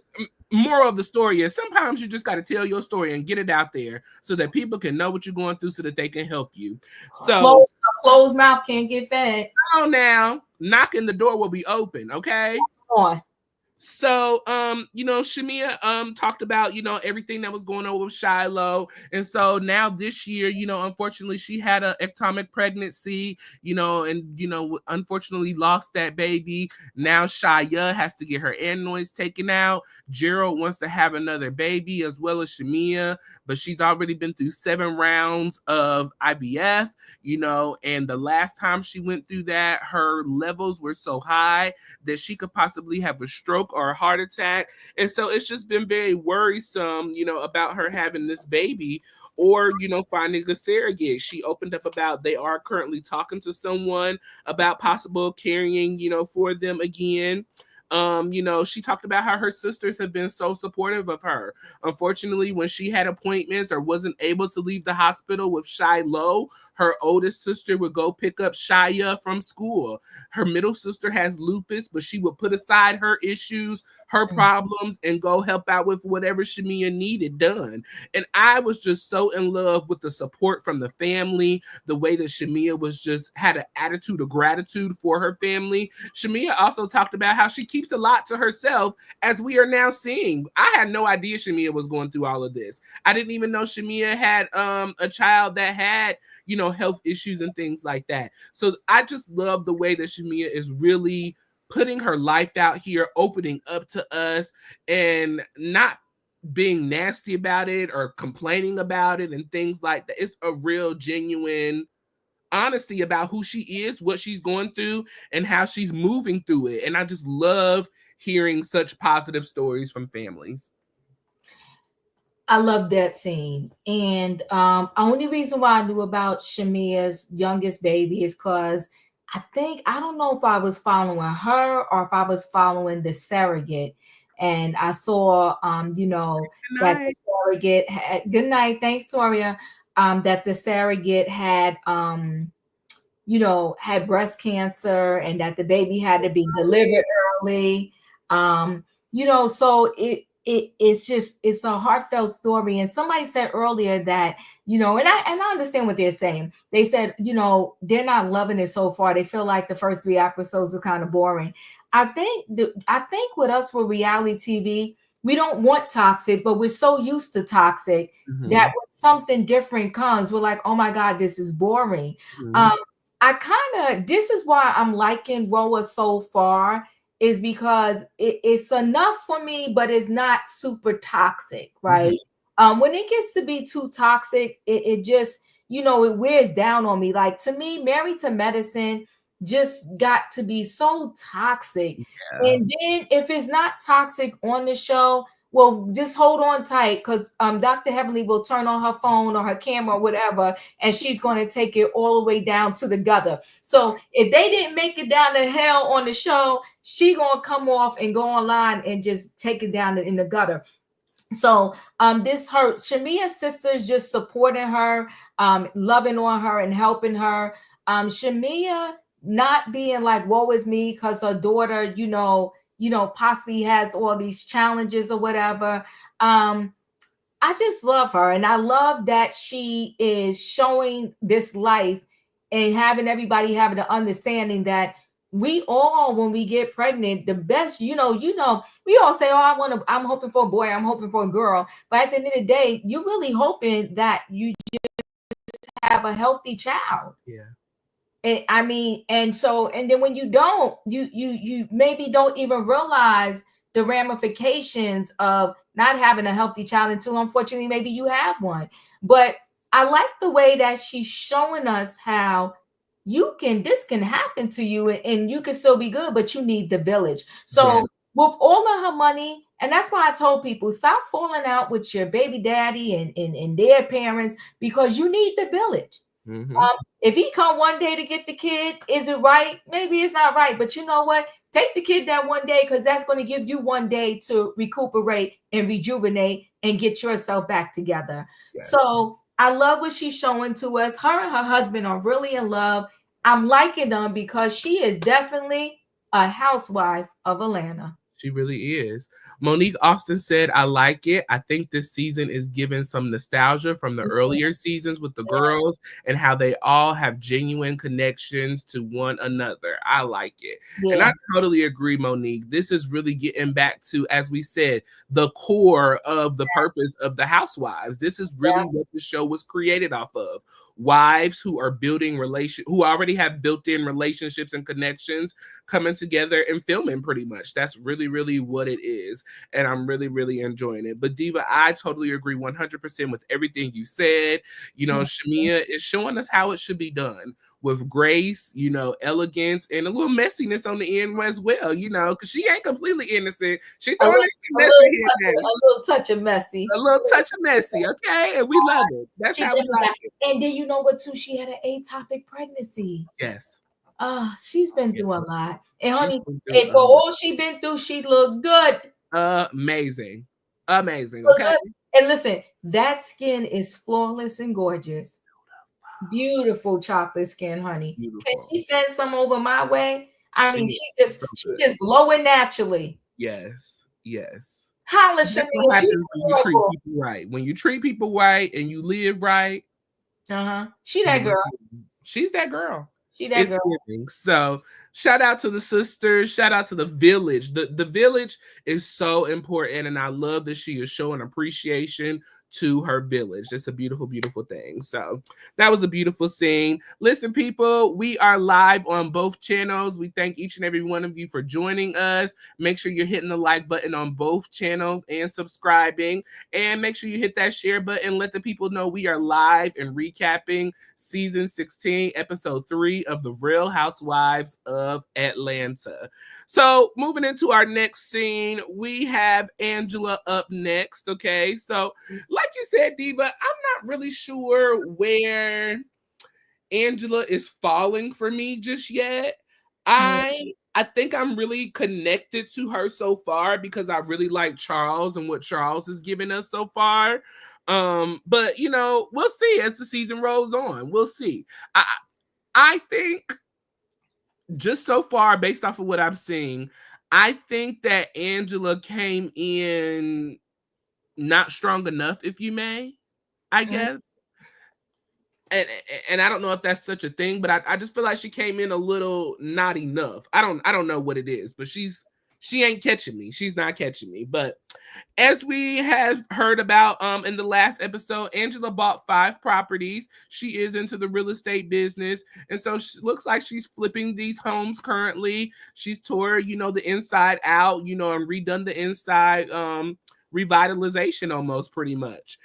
[SPEAKER 1] moral of the story is sometimes you just got to tell your story and get it out there so that people can know what you're going through so that they can help you. So
[SPEAKER 2] closed mouth can't get fed.
[SPEAKER 1] Come on now, knocking the door will be open, okay?
[SPEAKER 2] Come on.
[SPEAKER 1] So, Shamia talked about, everything that was going on with Shiloh. And so now this year, unfortunately, she had an ectopic pregnancy, and, unfortunately lost that baby. Now Shia has to get her adenoids taken out. Gerald wants to have another baby as well as Shamia, but she's already been through 7 rounds of IVF, and the last time she went through that, her levels were so high that she could possibly have a stroke or a heart attack. And so it's just been very worrisome, about her having this baby or, finding a surrogate. She opened up about they are currently talking to someone about possible carrying, for them again. She talked about how her sisters have been so supportive of her. Unfortunately, when she had appointments or wasn't able to leave the hospital with Shiloh, her oldest sister would go pick up Shia from school. Her middle sister has lupus, but she would put aside her issues, her problems, and go help out with whatever Shamia needed done. And I was just so in love with the support from the family, the way that Shamia was just had an attitude of gratitude for her family. Shamia also talked about how she keeps a lot to herself, as we are now seeing. I had no idea Shamia was going through all of this. I didn't even know Shamia had a child that had, health issues and things like that. So I just love the way that Shamia is really putting her life out here, opening up to us, and not being nasty about it or complaining about it and things like that. It's a real genuine honesty about who she is, what she's going through, and how she's moving through it. And I just love hearing such positive stories from families.
[SPEAKER 2] I love that scene. And only reason why I knew about Shamia's youngest baby is because I don't know if I was following her or if I was following the surrogate. And I saw,
[SPEAKER 1] Good
[SPEAKER 2] that the
[SPEAKER 1] night.
[SPEAKER 2] surrogate had, good night, thanks, Toria, that the surrogate had, had breast cancer and that the baby had to be delivered early. Um, so it's a heartfelt story. And somebody said earlier that, and I understand what they're saying. They said, they're not loving it so far. They feel like the first 3 episodes are kind of boring. I think with us for reality TV, we don't want toxic, but we're so used to toxic that
[SPEAKER 1] Mhm.
[SPEAKER 2] when something different comes, we're like, oh my God, this is boring.
[SPEAKER 1] Mhm.
[SPEAKER 2] Um, this is why I'm liking Roa so far, is because it's enough for me, but it's not super toxic,
[SPEAKER 1] Mhm.
[SPEAKER 2] right? When it gets to be too toxic, it just, it wears down on me. Like, to me, Married to Medicine just got to be so toxic.
[SPEAKER 1] Yeah.
[SPEAKER 2] And then if it's not toxic on the show, well, just hold on tight, because Dr. Heavenly will turn on her phone or her camera or whatever, and she's going to take it all the way down to the gutter. So if they didn't make it down to hell on the show, she going to come off and go online and just take it down in the gutter. So this hurts. Shamia's sister is just supporting her, loving on her and helping her. Shamia not being like, woe is me, because her daughter, possibly has all these challenges or whatever. I just love her, and I love that she is showing this life and having everybody having the understanding that we all, when we get pregnant, the best, we all say, oh, I'm hoping for a boy, I'm hoping for a girl. But at the end of the day, you're really hoping that you have a healthy child.
[SPEAKER 1] Yeah.
[SPEAKER 2] And then when you don't, you maybe don't even realize the ramifications of not having a healthy child until, unfortunately, maybe you have one. But I like the way that she's showing us how this can happen to you, and you can still be good, but you need the village.
[SPEAKER 1] Yeah.
[SPEAKER 2] So with all of her money, and that's why I told people, stop falling out with your baby daddy and their parents, because you need the village.
[SPEAKER 1] Mhm.
[SPEAKER 2] If he come one day to get the kid, is it right? Maybe it's not right, but you know what? Take the kid that one day, because that's going to give you one day to recuperate and rejuvenate and get yourself back together.
[SPEAKER 1] Yes.
[SPEAKER 2] So I love what she's showing to us. Her and her husband are really in love. I'm liking them because she is definitely a housewife of Atlanta.
[SPEAKER 1] She really is. Monique Austin said, I like it. I think this season is giving some nostalgia from the earlier seasons with the girls and how they all have genuine connections to one another. I like it. And
[SPEAKER 2] Yeah,
[SPEAKER 1] I totally agree, Monique. This is really getting back to, as we said, the core of the purpose of the Housewives. This is
[SPEAKER 2] yeah,
[SPEAKER 1] really what the show was created off of. Wives who are who already have built-in relationships and connections coming together and filming pretty much. That's really, really what it is. And I'm really, really enjoying it. But Diva, I totally agree 100% with everything you said.
[SPEAKER 2] yeah.
[SPEAKER 1] Shamia is showing us how it should be done with grace, elegance, and a little messiness on the end as well, because she ain't completely innocent. She
[SPEAKER 2] A
[SPEAKER 1] throwing
[SPEAKER 2] little,
[SPEAKER 1] in some messy here and there.
[SPEAKER 2] a little touch of messy.
[SPEAKER 1] A little touch of messy, okay? And we love it. That's
[SPEAKER 2] She
[SPEAKER 1] how we
[SPEAKER 2] definitely
[SPEAKER 1] like
[SPEAKER 2] got.
[SPEAKER 1] it.
[SPEAKER 2] And then you know what too? She had an atopic pregnancy.
[SPEAKER 1] Yes.
[SPEAKER 2] She's been
[SPEAKER 1] Yeah.
[SPEAKER 2] through a lot. And
[SPEAKER 1] She's
[SPEAKER 2] honey,
[SPEAKER 1] been through
[SPEAKER 2] and for all she been through, she looked good.
[SPEAKER 1] amazing. Amazing.
[SPEAKER 2] Look
[SPEAKER 1] Okay.
[SPEAKER 2] good. And listen, that skin is flawless and gorgeous. Beautiful chocolate skin, honey. Can
[SPEAKER 1] Beautiful.
[SPEAKER 2] she send some over my way? I
[SPEAKER 1] She
[SPEAKER 2] mean,
[SPEAKER 1] is so
[SPEAKER 2] she
[SPEAKER 1] good.
[SPEAKER 2] just glowing naturally.
[SPEAKER 1] Yes. Yes.
[SPEAKER 2] Holla,
[SPEAKER 1] That's
[SPEAKER 2] Shamia,
[SPEAKER 1] what
[SPEAKER 2] you
[SPEAKER 1] happens when you treat
[SPEAKER 2] adorable.
[SPEAKER 1] people right. When you treat people right and you live right,
[SPEAKER 2] She that
[SPEAKER 1] mhm,
[SPEAKER 2] girl.
[SPEAKER 1] she's that girl.
[SPEAKER 2] She that
[SPEAKER 1] It's
[SPEAKER 2] girl.
[SPEAKER 1] giving. So shout out to the sisters. Shout out to the village. The village is so important, and I love that she is showing appreciation to her village. It's a beautiful, beautiful thing. So that was a beautiful scene. Listen, people, we are live on both channels. We thank each and every one of you for joining us. Make sure you're hitting the like button on both channels and subscribing. And make sure you hit that share button. Let the people know we are live and recapping season 16, episode 3 of The Real Housewives of Atlanta. So moving into our next scene, we have Angela up next. Okay, so like you said, Diva, I'm not really sure where Angela is falling for me just yet. I think I'm really connected to her so far because I really like Charles and what Charles has given us so far. But you know, we'll see as the season rolls on. We'll see. I think just so far, based off of what I'm seeing, I think that Angela came in not strong enough, if you may, I guess. And I don't know if that's such a thing, but I just feel like she came in a little not enough. I don't know what it is, but she ain't catching me. She's not catching me. But as we have heard about in the last episode, Angela bought 5 properties. She is into the real estate business, and so she looks like she's flipping these homes currently. She's tore, you know, the inside out, you know, and redone the inside. Revitalization almost pretty much.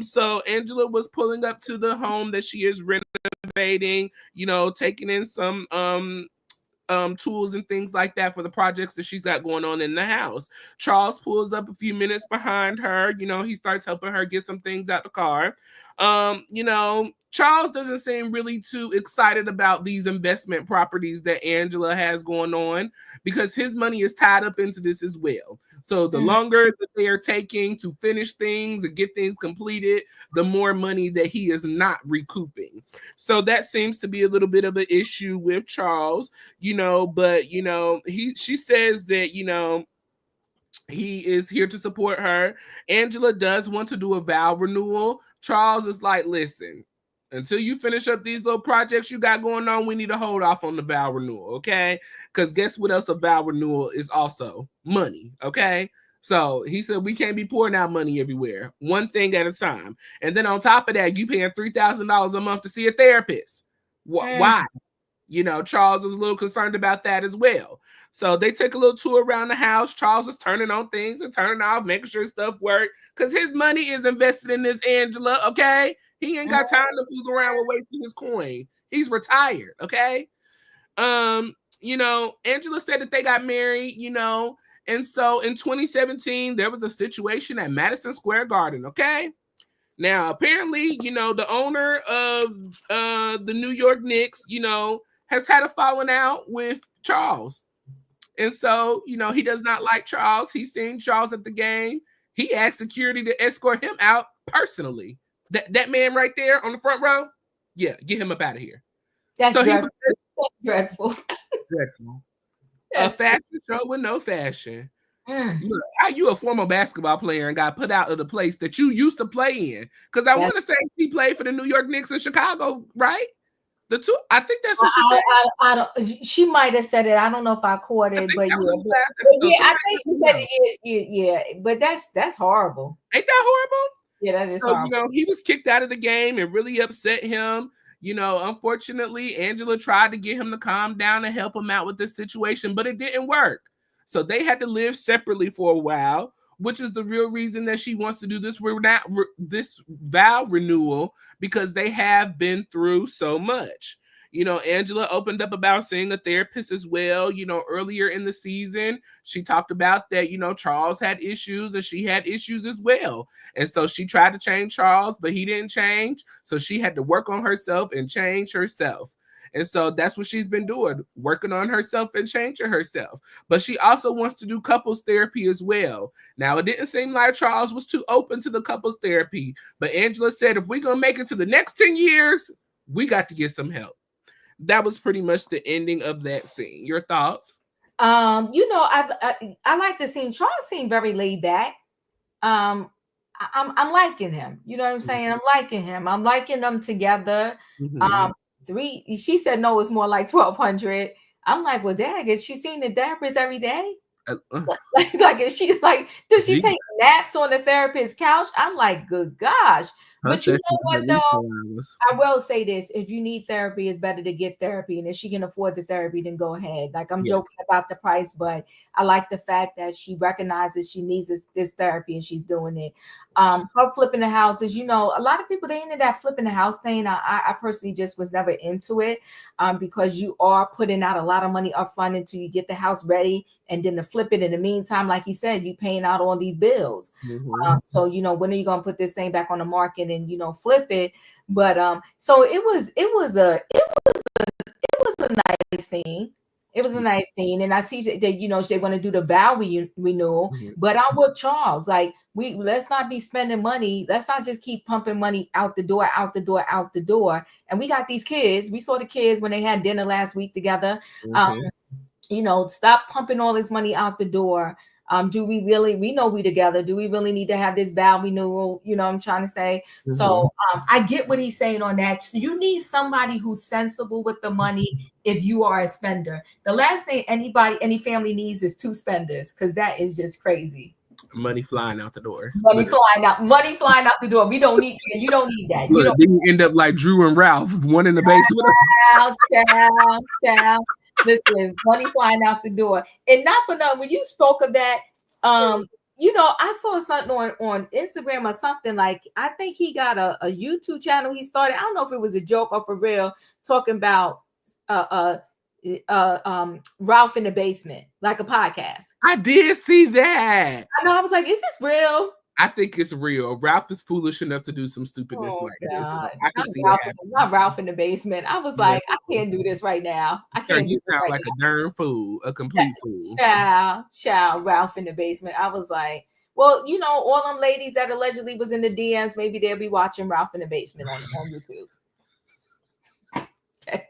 [SPEAKER 1] So Angela was pulling up to the home that she is renovating, you know, taking in some tools and things like that for the projects that she's got going on in the house. Charles pulls up a few minutes behind her. You know, he starts helping her get some things out the car. You know, Charles doesn't seem really too excited about these investment properties that Angela has going on because his money is tied up into this as well. So the longer that they are taking to finish things and get things completed, the more money that he is not recouping. So that seems to be a little bit of an issue with Charles, you know, but you know, she says that, you know, he is here to support her. Angela does want to do a vow renewal. Charles is like, listen, until you finish up these little projects you got going on, we need to hold off on the vow renewal, okay? Because guess what else a vow renewal is also? Money, okay? So he said we can't be pouring out money everywhere, one thing at a time. And then on top of that, you paying $3,000 a month to see a therapist. Why? You know, Charles is a little concerned about that as well. So they take a little tour around the house. Charles is turning on things and turning off, making sure stuff works because his money is invested in this Angela, okay? He ain't got time to fool around with wasting his coin. He's retired, okay? You know, Angela said that they got married, you know, and so in 2017, there was a situation at Madison Square Garden, okay? Now, apparently, you know, the owner of the New York Knicks, you know, has had a falling out with Charles. And so, you know, he does not like Charles. He's seen Charles at the game. He asked security to escort him out personally. That man right there on the front row, yeah, get him up out of here.
[SPEAKER 2] That's
[SPEAKER 1] so
[SPEAKER 2] dreadful.
[SPEAKER 1] He was
[SPEAKER 2] dreadful.
[SPEAKER 1] Dreadful. A fashion show with no fashion. Look, how you a former basketball player and got put out of the place that you used to play in? Because I want to say he played for the New York Knicks in Chicago, right? The two, I think that's what she said.
[SPEAKER 2] I don't. She might have said it. I don't know if I caught it, but yeah, I think she said it is. Yeah, but that's horrible.
[SPEAKER 1] Ain't that horrible?
[SPEAKER 2] Yeah, that is horrible.
[SPEAKER 1] You know, he was kicked out of the game and really upset him. You know, unfortunately, Angela tried to get him to calm down and help him out with this situation, but it didn't work. So they had to live separately for a while, which is the real reason that she wants to do this vow renewal, because they have been through so much. You know, Angela opened up about seeing a therapist as well. You know, earlier in the season, she talked about that, you know, Charles had issues and she had issues as well. And so she tried to change Charles, but he didn't change. So she had to work on herself and change herself. And so that's what she's been doing, working on herself and changing herself. But she also wants to do couples therapy as well. Now, it didn't seem like Charles was too open to the couples therapy. But Angela said, if we're going to make it to the next 10 years, we got to get some help. That was pretty much the ending of that scene. Your thoughts?
[SPEAKER 2] You know, I like the scene. Charles seemed very laid back. I'm liking him. You know what I'm saying? I'm liking him. I'm liking them together. She said no, it's more like 1,200. I'm like, well, dang, is she seeing the therapist every day? Like, is she like, does she take naps on the therapist's couch? I'm like, good gosh. But you know what, though? I will say this. If you need therapy, it's better to get therapy. And if she can afford the therapy, then go ahead. Like, I'm joking about the price, but I like the fact that she recognizes she needs this therapy and she's doing it. Her flipping the houses, you know, a lot of people, they into that flipping the house thing. I personally just was never into it because you are putting out a lot of money up front until you get the house ready. And then to flip it in the meantime, like he said, you paying out all these bills. bills. So when are you gonna put this thing back on the market and flip it? But so it was a nice scene. It was a nice scene, and I see that they want to do the vow renewal. But I'm with Charles. Like, let's not be spending money. Let's not just keep pumping money out the door, out the door, out the door. And we got these kids. We saw the kids when they had dinner last week together. Stop pumping all this money out the door. Do we really, we know we together. Do we really need to have this vow renewal? I'm trying to say. So I get what he's saying on that. So you need somebody who's sensible with the money if you are a spender. The last thing any family needs is two spenders, because that is just crazy.
[SPEAKER 1] Money flying out the door.
[SPEAKER 2] Money flying out the door. We don't need you. Don't need that.
[SPEAKER 1] Look, then you end up like Drew and Ralph, one in the basement.
[SPEAKER 2] Child. Listen, money flying out the door. And not for nothing, when you spoke of that, I saw something on Instagram or something, like, I think he got a YouTube channel he started. I don't know if it was a joke or for real, talking about Ralph in the basement, like a podcast.
[SPEAKER 1] I did see that.
[SPEAKER 2] I know. I was like, is this real?
[SPEAKER 1] I think it's real. Ralph is foolish enough to do some stupidness like this. I can see
[SPEAKER 2] Ralph,
[SPEAKER 1] that.
[SPEAKER 2] Not Ralph in the basement. I was like, I can't do this right now. I can't.
[SPEAKER 1] You sound like a darn fool, a complete fool.
[SPEAKER 2] Child, Ralph in the basement. I was like, well, all them ladies that allegedly was in the DMs, maybe they'll be watching Ralph in the basement on YouTube. Okay.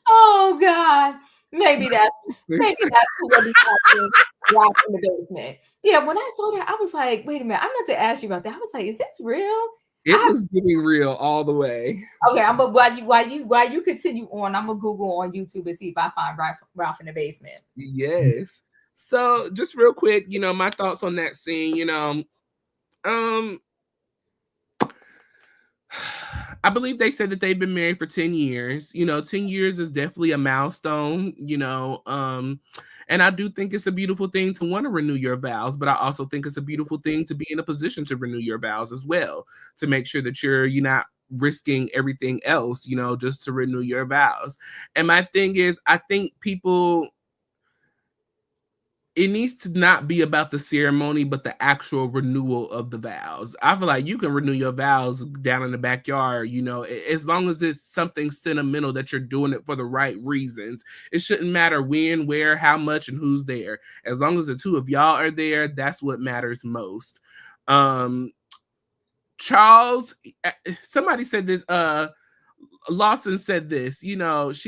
[SPEAKER 2] Oh God. Maybe that's who they'll be watching Ralph in the basement. Yeah, when I saw that, I was like, wait a minute, I meant to ask you about that. I was like, is this real?
[SPEAKER 1] It was getting real all the way.
[SPEAKER 2] Okay, while you continue on, I'm gonna Google on YouTube and see if I find Ralph in the basement.
[SPEAKER 1] Yes. So just real quick, my thoughts on that scene, I believe they said that they've been married for 10 years. 10 years is definitely a milestone, and I do think it's a beautiful thing to want to renew your vows, but I also think it's a beautiful thing to be in a position to renew your vows as well, to make sure that you're not risking everything else, just to renew your vows. And my thing is, I think people, it needs to not be about the ceremony, but the actual renewal of the vows. I feel like you can renew your vows down in the backyard, as long as it's something sentimental that you're doing it for the right reasons. It shouldn't matter when, where, how much, and who's there. As long as the two of y'all are there, that's what matters most. Charles, somebody said this, Lawson said this, she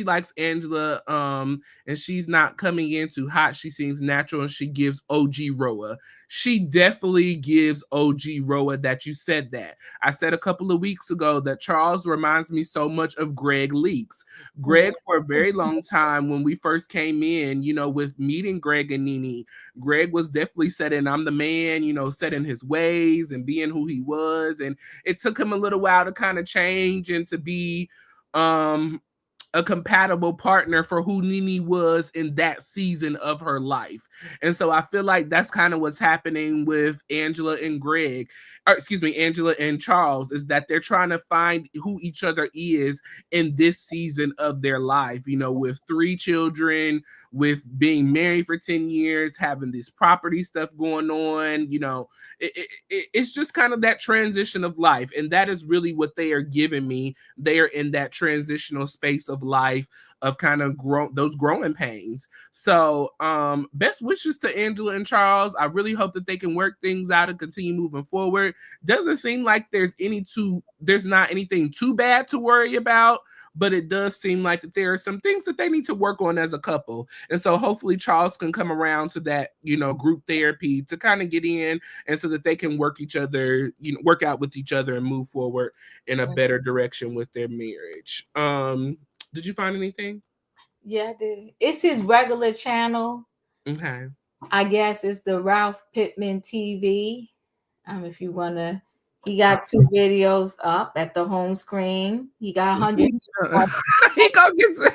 [SPEAKER 1] likes Angela, and she's not coming in too hot. She seems natural, and she gives OG Roa. She definitely gives OG Roa. That you said that. I said a couple of weeks ago that Charles reminds me so much of Greg Leaks. Greg, for a very long time, when we first came in, with meeting Greg and Nene, Greg was definitely setting, I'm the man, setting his ways and being who he was. And it took him a little while to kind of change and to be a compatible partner for who Nene was in that season of her life. And so I feel like that's kind of what's happening with Angela and Angela and Charles, is that they're trying to find who each other is in this season of their life, with 3 children, with being married for 10 years, having this property stuff going on, it's just kind of that transition of life. And that is really what they are giving me. They are in that transitional space of life, of kind of those growing pains. So best wishes to Angela and Charles. I really hope that they can work things out and continue moving forward. Doesn't seem like there's not anything too bad to worry about, but it does seem like that there are some things that they need to work on as a couple. And so hopefully Charles can come around to that, group therapy to kind of get in, and so that they can work out with each other and move forward in a better direction with their marriage. Did you find anything?
[SPEAKER 2] Yeah, I did. It's his regular channel.
[SPEAKER 1] Okay.
[SPEAKER 2] I guess it's the Ralph Pittman TV. If you wanna, he got 2 videos up at the home screen. He got 100.
[SPEAKER 1] He gonna get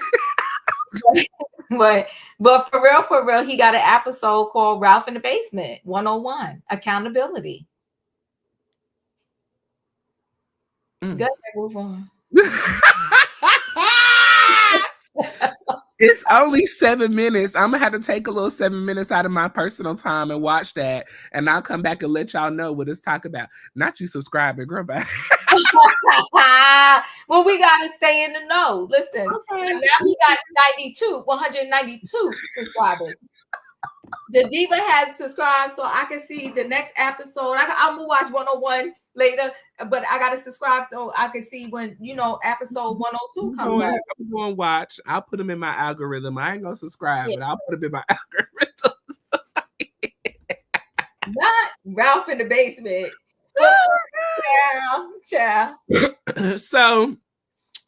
[SPEAKER 2] but for real, he got an episode called Ralph in the Basement 101 Accountability. Good, move on.
[SPEAKER 1] It's only 7 minutes. I'm gonna have to take a little 7 minutes out of my personal time and watch that, and I'll come back and let y'all know what it's talking about. Not you subscribing, girl. Bye.
[SPEAKER 2] Well, we gotta stay in the know. Listen,
[SPEAKER 1] Okay.
[SPEAKER 2] now we got 192 subscribers. The Diva has subscribed, so I can see the next episode. I'm gonna watch 101 later, but I gotta subscribe so I can see when episode 102 comes out.
[SPEAKER 1] I'm going to watch. I'll put them in my algorithm. I ain't gonna subscribe, but I'll put them in my algorithm.
[SPEAKER 2] Not Ralph in the basement. Ciao.
[SPEAKER 1] So,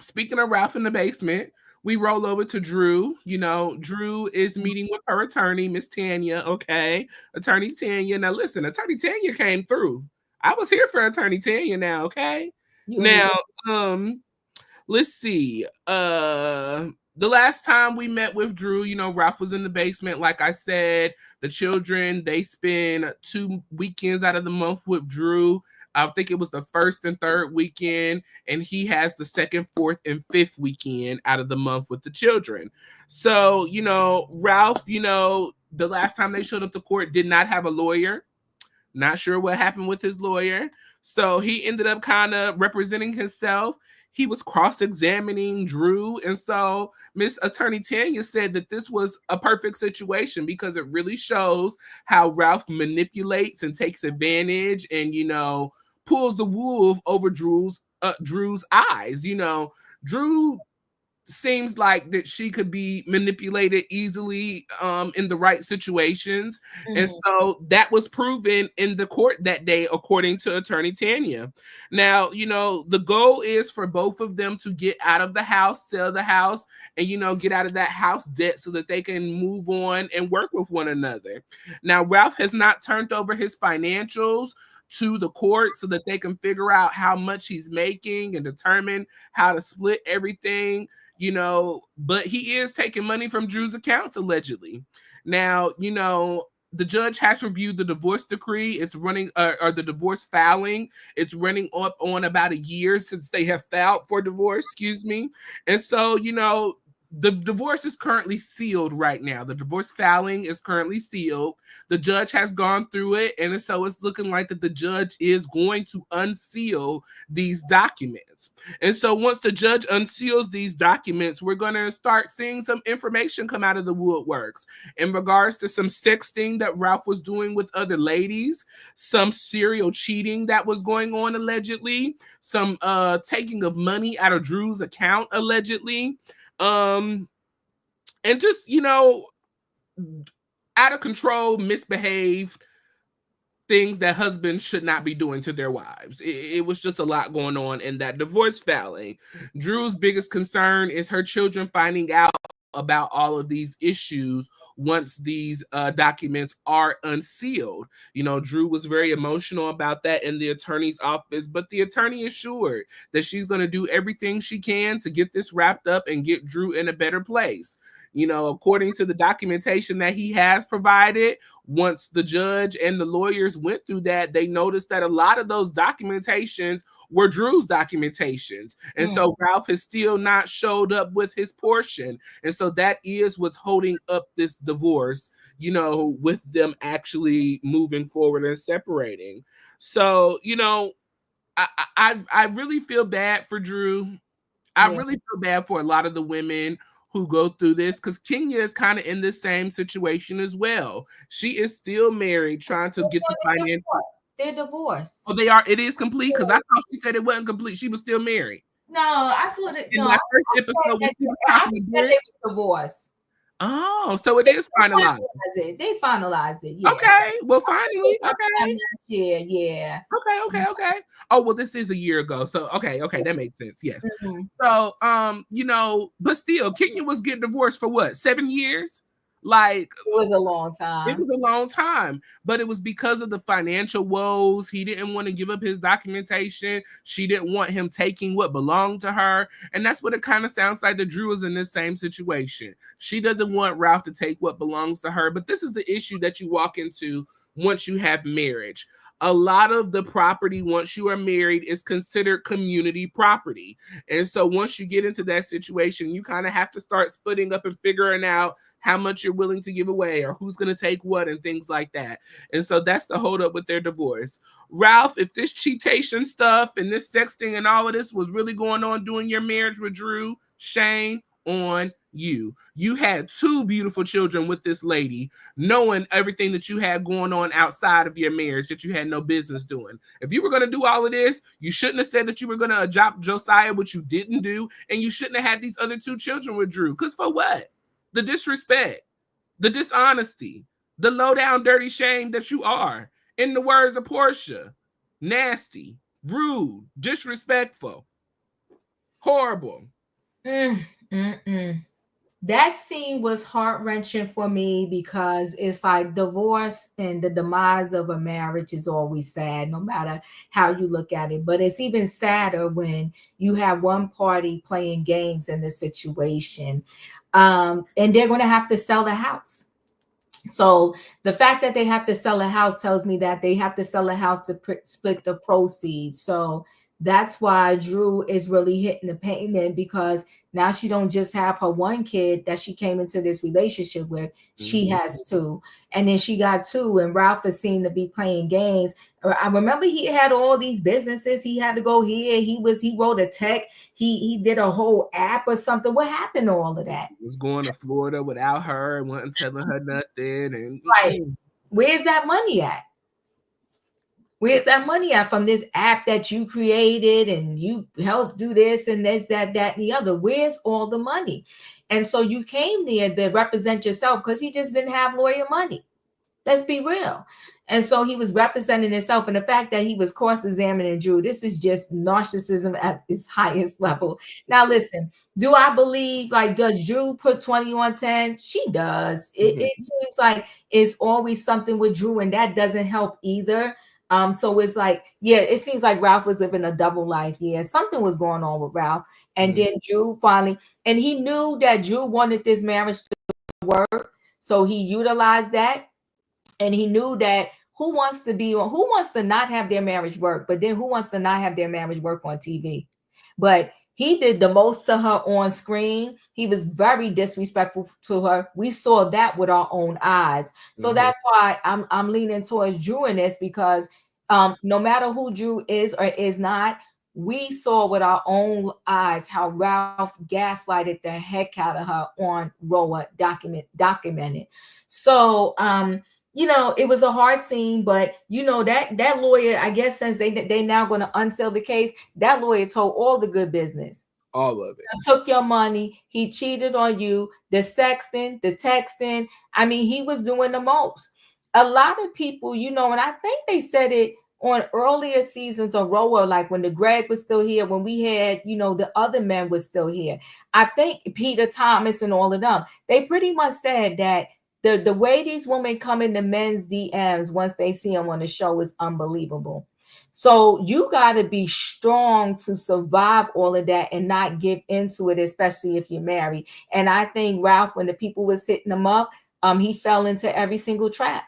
[SPEAKER 1] speaking of Ralph in the basement, we roll over to Drew. Drew is meeting with her attorney, Miss Tanya. Okay, Attorney Tanya. Now, listen, Attorney Tanya came through. I was here for Attorney Tanya. Now, okay. Let's see. The last time we met with Drew, Ralph was in the basement. Like I said, the children, they spend 2 weekends out of the month with Drew. I think it was the 1st and 3rd weekend, and he has the 2nd, 4th, and 5th weekend out of the month with the children. So, Ralph, the last time they showed up to court did not have a lawyer. Not sure what happened with his lawyer. So he ended up kind of representing himself. He was cross-examining Drew. And so Miss Attorney Tanya said that this was a perfect situation because it really shows how Ralph manipulates and takes advantage and, pulls the wool over Drew's eyes. Drew seems like that she could be manipulated easily in the right situations. Mm-hmm. And so that was proven in the court that day, according to Attorney Tanya. Now, the goal is for both of them to get out of the house, sell the house, and, get out of that house debt so that they can move on and work with one another. Now, Ralph has not turned over his financials to the court so that they can figure out how much he's making and determine how to split everything. But he is taking money from Drew's accounts, allegedly. Now, the judge has reviewed the divorce decree. It's running, or the divorce filing. It's running up on about a year since they have filed for divorce, And so, the divorce is currently sealed right now. The divorce filing is currently sealed. The judge has gone through it, and so it's looking like that the judge is going to unseal these documents. And so once the judge unseals these documents, we're going to start seeing some information come out of the woodworks in regards to some sexting that Ralph was doing with other ladies, some serial cheating that was going on allegedly, some taking of money out of Drew's account allegedly. And just, out of control, misbehaved things that husbands should not be doing to their wives. It was just a lot going on in that divorce filing. Drew's biggest concern is her children finding out about all of these issues once these documents are unsealed. Drew was very emotional about that in the attorney's office, but the attorney assured that she's going to do everything she can to get this wrapped up and get Drew in a better place. According to the documentation that he has provided, once the judge and the lawyers went through that, they noticed that a lot of those documentations were Drew's documentations. And so Ralph has still not showed up with his portion. And so that is what's holding up this divorce, with them actually moving forward and separating. So, I really feel bad for Drew. I really feel bad for a lot of the women who go through this, because Kenya is kind of in the same situation as well. She is still married, trying to get the financial.
[SPEAKER 2] They're divorced.
[SPEAKER 1] Oh, they are. It is complete, because I thought she said it wasn't complete. She was still married.
[SPEAKER 2] No, I thought it.
[SPEAKER 1] In my first episode,
[SPEAKER 2] I thought they was divorced.
[SPEAKER 1] Oh, so it is finalized.
[SPEAKER 2] They finalized it. Yeah.
[SPEAKER 1] Okay. Well, finally. Okay.
[SPEAKER 2] Yeah.
[SPEAKER 1] Okay. Oh, well, this is a year ago. So, okay. That makes sense. Yes.
[SPEAKER 2] Mm-hmm.
[SPEAKER 1] So, but still, Kenya was getting divorced for what? 7 years? Like,
[SPEAKER 2] it was a long time.
[SPEAKER 1] It was a long time, but it was because of the financial woes. He didn't want to give up his documentation. She didn't want him taking what belonged to her. And that's what it kind of sounds like that Drew is in this same situation. She doesn't want Ralph to take what belongs to her, but this is the issue that you walk into once you have marriage. a lot of the property once you are married is considered community property. And so once you get into that situation, you kind of have to start splitting up and figuring out how much you're willing to give away or who's going to take what and things like that. And so that's the hold up with their divorce. Ralph, if this cheatation stuff and this sexting and all of this was really going on during your marriage with Drew, shame on you. You had 2 beautiful children with this lady, knowing everything that you had going on outside of your marriage that you had no business doing. If you were going to do all of this, you shouldn't have said that you were going to adopt Josiah, which you didn't do, and you shouldn't have had these other 2 children with Drew. Because for what? The disrespect, the dishonesty, the low down dirty shame that you are. In the words of Porsha, nasty, rude, disrespectful, horrible.
[SPEAKER 2] That scene was heart-wrenching for me because it's like divorce and the demise of a marriage is always sad, no matter how you look at it. But it's even sadder when you have one party playing games in the situation. And they're going to have to sell the house. So the fact that they have to sell a house tells me that they have to sell a house to split the proceeds. So that's why Drew is really hitting the payment, because now she don't just have her one kid that she came into this relationship with. She has 2. And then she got 2. And Ralph is seen to be playing games. I remember he had all these businesses. He had to go here. He wrote a tech. He did a whole app or something. What happened to all of that?
[SPEAKER 1] He was going to Florida without her and wasn't telling her nothing. And
[SPEAKER 2] right. Where's that money at? Where's that money at from this app that you created and you helped do this and this, that, and the other? Where's all the money? And so you came there to represent yourself because he just didn't have lawyer money. Let's be real. And so he was representing himself. And the fact that he was cross-examining Drew, this is just narcissism at its highest level. Now, listen, do I believe, like, does Drew put 20 on 10? She does. It seems like it's always something with Drew, and that doesn't help either. So it's like, yeah, it seems like Ralph was living a double life. Yeah, something was going on with Ralph. And then Drew finally, and he knew that Drew wanted this marriage to work. So he utilized that. And he knew that who wants to not have their marriage work, but then who wants to not have their marriage work on TV? But he did the most to her on screen. He was very disrespectful to her. We saw that with our own eyes. So that's why I'm leaning towards Drew in this, because no matter who Drew is or is not, we saw with our own eyes how Ralph gaslighted the heck out of her on Roa documented. So it was a hard scene, but that lawyer, I guess since they now going to unsell the case, that lawyer told all the good business.
[SPEAKER 1] All of it.
[SPEAKER 2] Took your money. He cheated on you. The sexting, the texting. I mean, he was doing the most. A lot of people, and I think they said it on earlier seasons of Roa, like when the Greg was still here, when we had, the other men was still here. I think Peter Thomas and all of them, they pretty much said that the way these women come into men's DMs once they see them on the show is unbelievable. So you got to be strong to survive all of that and not give into it, especially if you're married. And I think Ralph, when the people was hitting him up, he fell into every single trap.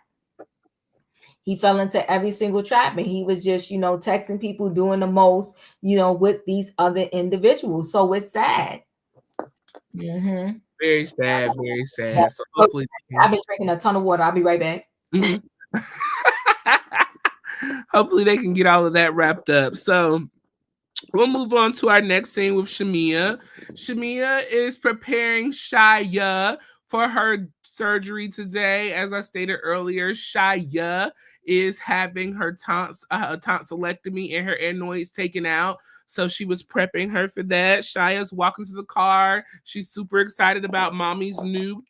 [SPEAKER 2] He fell into every single trap, and he was just, texting people, doing the most, with these other individuals. So it's sad.
[SPEAKER 1] Very sad, very sad. So hopefully
[SPEAKER 2] I've been drinking a ton of water. I'll be right back.
[SPEAKER 1] Hopefully they can get all of that wrapped up. So we'll move on to our next scene with Shamia. Shamia is preparing Shia for her surgery today. As I stated earlier, Shia is having her tonsillectomy and her adenoids taken out. So she was prepping her for that. Shia's walking to the car. She's super excited about mommy's new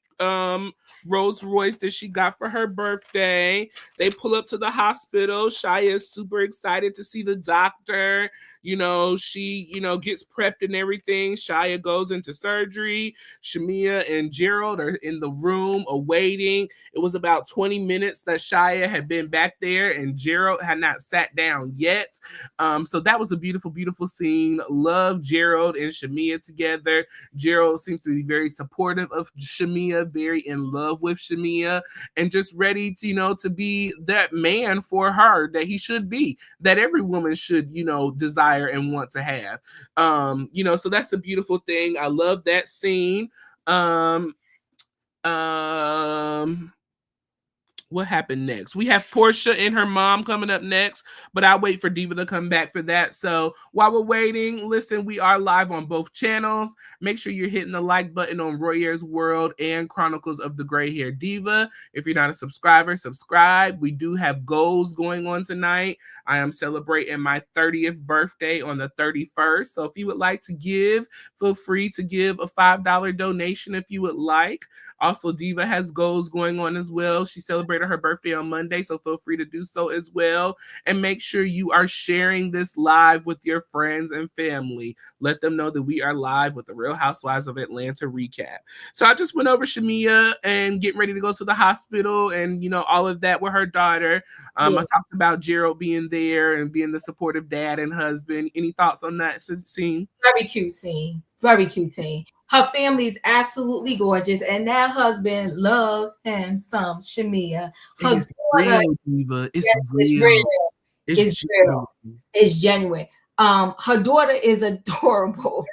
[SPEAKER 1] Rolls Royce that she got for her birthday. They pull up to the hospital. Shia is super excited to see the doctor. She, gets prepped and everything. Shia goes into surgery. Shamia and Gerald are in the room awaiting. It was about 20 minutes that Shia had been back there and Gerald had not sat down yet. So that was a beautiful, beautiful scene. Love Gerald and Shamia together. Gerald seems to be very supportive of Shamia, very in love with Shamia, and just ready to, to be that man for her that he should be, that every woman should, desire and want to have. So that's a beautiful thing. I love that scene. What happened next? We have Porsha and her mom coming up next, but I'll wait for Diva to come back for that. So while we're waiting, listen, we are live on both channels. Make sure you're hitting the like button on Royaire's World and Chronicles of the Gray Hair Diva. If you're not a subscriber, subscribe. We do have goals going on tonight. I am celebrating my 30th birthday on the 31st. So if you would like to give, feel free to give a $5 donation if you would like. Also, Diva has goals going on as well. She celebrated her birthday on Monday, so feel free to do so as well. And make sure you are sharing this live with your friends and family. Let them know that we are live with the Real Housewives of Atlanta recap. So I just went over Shamia and getting ready to go to the hospital and, all of that with her daughter. I talked about Gerald being there and being the supportive dad and husband. Any thoughts on that scene?
[SPEAKER 2] Very cute scene. Very cute scene. Her family is absolutely gorgeous, and that husband loves him some Shamia. Her
[SPEAKER 1] It's
[SPEAKER 2] daughter,
[SPEAKER 1] real, Diva. It's
[SPEAKER 2] it's
[SPEAKER 1] real.
[SPEAKER 2] real. It's real. It's genuine. Her daughter is adorable.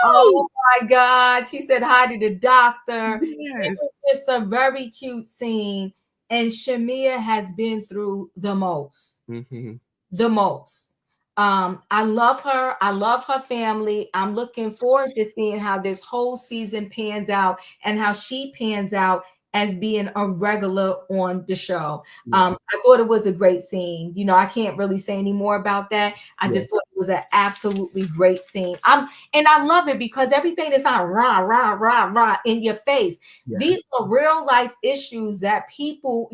[SPEAKER 2] Oh my God. She said hi to the doctor.
[SPEAKER 1] Yes.
[SPEAKER 2] It's a very cute scene. And Shamia has been through the most.
[SPEAKER 1] Mm-hmm.
[SPEAKER 2] The most. I love her. I love her family. I'm looking forward to seeing how this whole season pans out and how she pans out as being a regular on the show. I thought it was a great scene. I can't really say any more about that. I just thought it was an absolutely great scene. And I love it because everything is not rah, rah, rah, rah in your face.
[SPEAKER 1] Yes.
[SPEAKER 2] These are real life issues that people,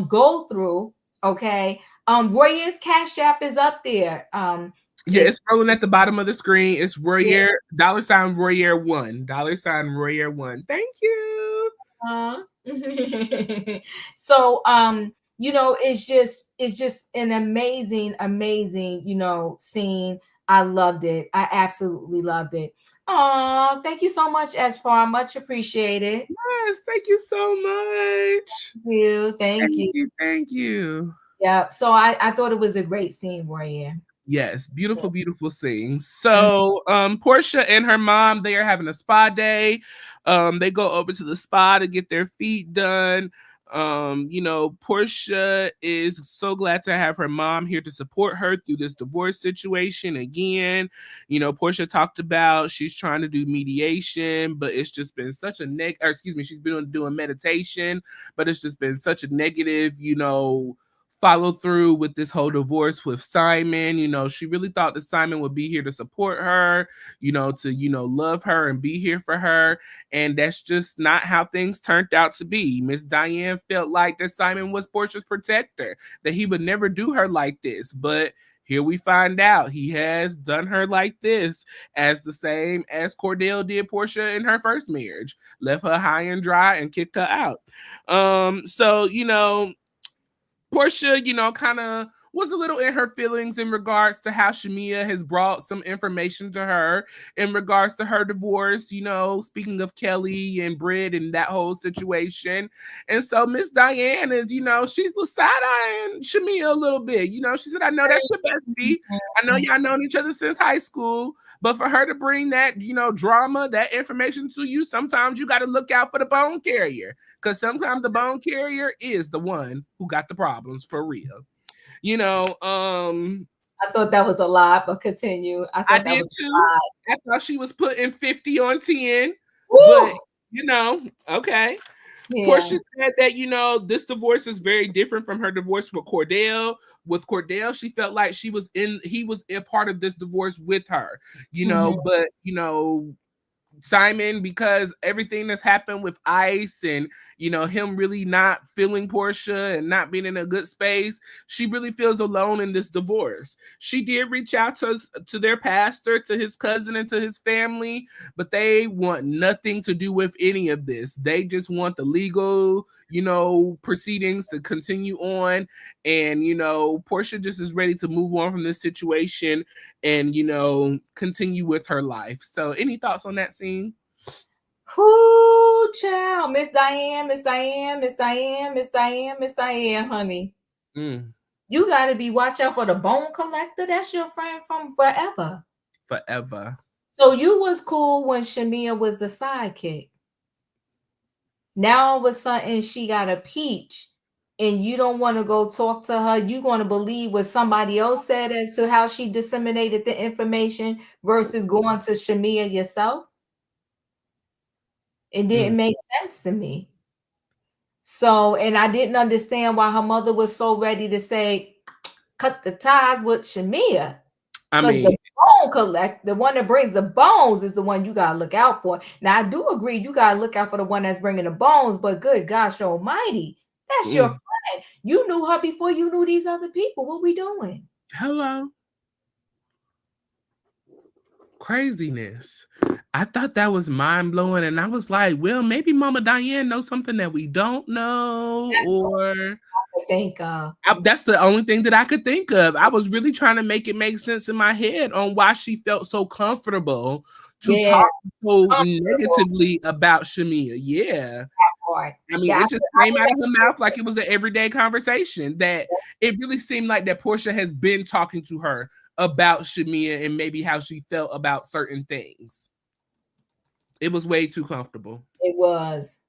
[SPEAKER 2] go through. Okay. Royaire's Cash App is up there.
[SPEAKER 1] It's rolling at the bottom of the screen. It's Royaire, $Royaire1. $Royaire1. Thank you.
[SPEAKER 2] So it's just an amazing, scene. I loved it. I absolutely loved it. Oh, thank you so much, Espoir. Much appreciated.
[SPEAKER 1] Yes, thank you so much.
[SPEAKER 2] Thank you.
[SPEAKER 1] Thank you.
[SPEAKER 2] Yeah. So I thought it was a great scene, Royaire.
[SPEAKER 1] Yes, beautiful, beautiful scene. So Porsha and her mom, they are having a spa day. They go over to the spa to get their feet done. Porsha is so glad to have her mom here to support her through this divorce situation again. Porsha talked about she's trying to do mediation, but it's just been such a she's been doing meditation, but it's just been such a negative, follow through with this whole divorce with Simon. She really thought that Simon would be here to support her, to, love her and be here for her. And that's just not how things turned out to be. Miss Diane felt like that Simon was Porsha's protector, that he would never do her like this. But here we find out he has done her like this, as the same as Cordell did Porsha in her first marriage, left her high and dry and kicked her out. Porsha, kind of was a little in her feelings in regards to how Shamia has brought some information to her in regards to her divorce, speaking of Kelly and Brit and that whole situation. And so Miss Diane is, she's side-eyeing Shamia a little bit. She said, I know that's your bestie. I know y'all known each other since high school. But for her to bring that, drama, that information to you, sometimes you got to look out for the bone carrier. Because sometimes the bone carrier is the one who got the problems for real.
[SPEAKER 2] I thought that was a lot, but continue.
[SPEAKER 1] I did too. I thought she was putting 50 on 10.
[SPEAKER 2] Woo!
[SPEAKER 1] But, okay.
[SPEAKER 2] Yeah.
[SPEAKER 1] Porsha said that, this divorce is very different from her divorce with Cordell. With Cordell, she felt like he was a part of this divorce with her, but, Simon, because everything that's happened with Ice and, you know, him really not feeling Porsha and not being in a good space, she really feels alone in this divorce. She did reach out to their pastor, to his cousin, and to his family, but they want nothing to do with any of this. They just want the legal, you know, proceedings to continue on. And, you know, Porsha just is ready to move on from this situation and, you know, continue with her life. So any thoughts on that scene?
[SPEAKER 2] Whoo, child. Miss Diane, Miss Diane, Miss Diane, Miss Diane, Miss Diane, honey. You got to be watch out for the bone collector. That's your friend from forever.
[SPEAKER 1] Forever.
[SPEAKER 2] So you was cool when Shamia was the sidekick. Now all of a sudden she got a peach and you don't want to go talk to her. You're going to believe what somebody else said as to how she disseminated the information versus going to Shamia yourself. It didn't make sense to me. So, and I didn't understand why her mother was so ready to say, cut the ties with Shamia.
[SPEAKER 1] I mean,
[SPEAKER 2] the bone collect, the one that brings the bones is the one you gotta look out for. Now, I do agree you gotta look out for the one that's bringing the bones, but good gosh almighty, that's your friend. You knew her before you knew these other people. What we doing?
[SPEAKER 1] Hello. Craziness. I thought that was mind-blowing, and I was like, well, maybe Mama Diane knows something that we don't know, that's the only thing that I could think of. I was really trying to make it make sense in my head on why she felt so comfortable to talk so negatively about Shamia. Yeah. I mean, it just came out of her mouth like it was an everyday conversation, that it really seemed like that Porsha has been talking to her about Shamia and maybe how she felt about certain things. It was way too comfortable.
[SPEAKER 2] It was.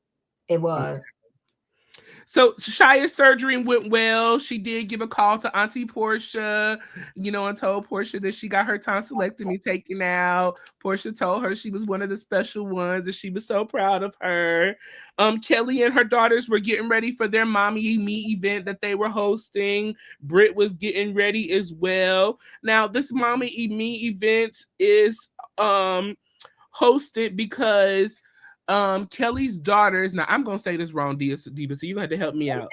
[SPEAKER 1] So Shia's surgery went well. She did give a call to Auntie Porsha, you know, and told Porsha that she got her tonsillectomy taken out. Porsha told her she was one of the special ones and she was so proud of her. Kelli and her daughters were getting ready for their mommy me event that they were hosting. Brit was getting ready as well. Now, this mommy me event is hosted because Kelli's daughters. Now I'm gonna say this wrong, Diva, so you're gonna have to help me out.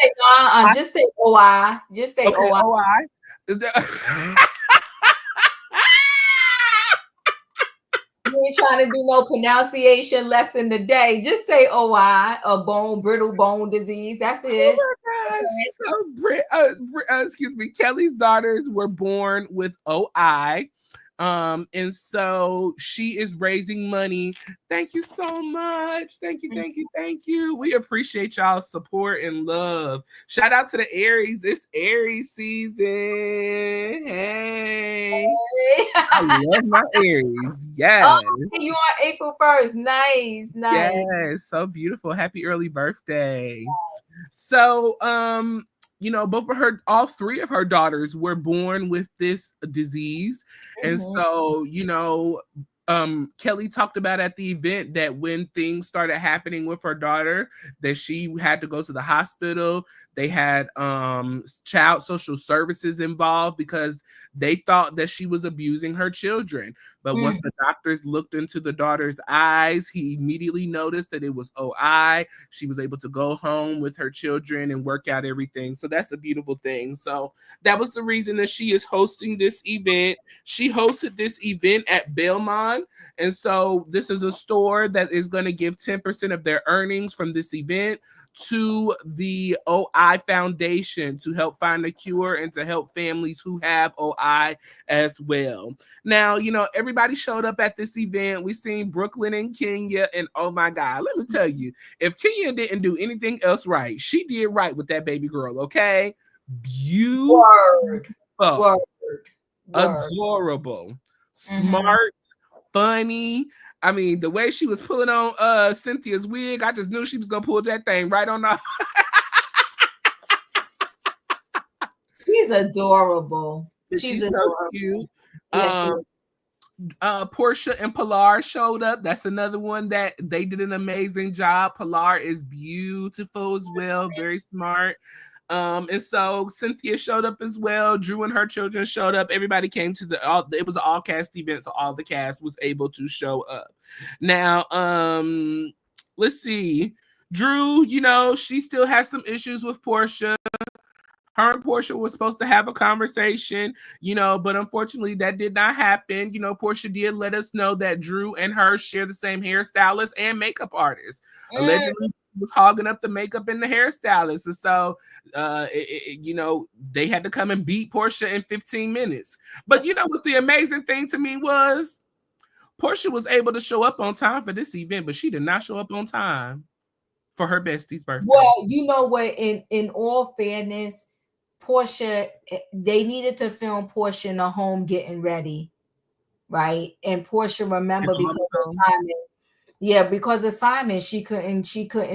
[SPEAKER 2] Just say OI. Just say OI.
[SPEAKER 1] You
[SPEAKER 2] ain't trying to do no pronunciation lesson today. Just say OI, a brittle bone disease. That's it.
[SPEAKER 1] Oh my gosh. So excuse me, Kelli's daughters were born with OI. And so she is raising money. Thank you so much. Thank you. We appreciate y'all's support and love. Shout out to the Aries. It's Aries season. Hey. I love my Aries. Yes.
[SPEAKER 2] Oh, you on April 1st. Nice.
[SPEAKER 1] Yes, so beautiful. Happy early birthday. So you know, all three of her daughters were born with this disease. And so, you know, Kelli talked about at the event that when things started happening with her daughter, that she had to go to the hospital. They had child social services involved because they thought that she was abusing her children. But once the doctors looked into the daughter's eyes, he immediately noticed that it was OI. She was able to go home with her children and work out everything. So that's a beautiful thing. So that was the reason that she is hosting this event. She hosted this event at Belmont. And so this is a store that is going to give 10% of their earnings from this event to the OI Foundation to help find a cure and to help families who have OI as well. Now, you know, everybody showed up at this event. We seen Brooklyn and Kenya, and oh my God, let me tell you, if Kenya didn't do anything else right, she did right with that baby girl, okay? Beautiful.
[SPEAKER 2] Word.
[SPEAKER 1] Adorable. Smart, funny. I mean, the way she was pulling on Cynthia's wig, I just knew she was gonna pull that thing right on off.
[SPEAKER 2] She's adorable.
[SPEAKER 1] She's so cute. Porsha and Pilar showed up. That's another one that they did an amazing job. Pilar is beautiful as well, very smart. And so Cynthia showed up as well. Drew and her children showed up. Everybody came to it was an all cast event, so all the cast was able to show up. Now, let's see. Drew, she still has some issues with Porsha. Her and Porsha was supposed to have a conversation, but unfortunately that did not happen. Porsha did let us know that Drew and her share the same hairstylist and makeup artist. Allegedly was hogging up the makeup and the hairstylist. And so, they had to come and beat Porsha in 15 minutes. But what the amazing thing to me was? Porsha was able to show up on time for this event, but she did not show up on time for her bestie's birthday.
[SPEAKER 2] Well, you know what? In all fairness, Porsha, they needed to film Porsha in the home getting ready, right? And Porsha, remember, because of Simon, she couldn't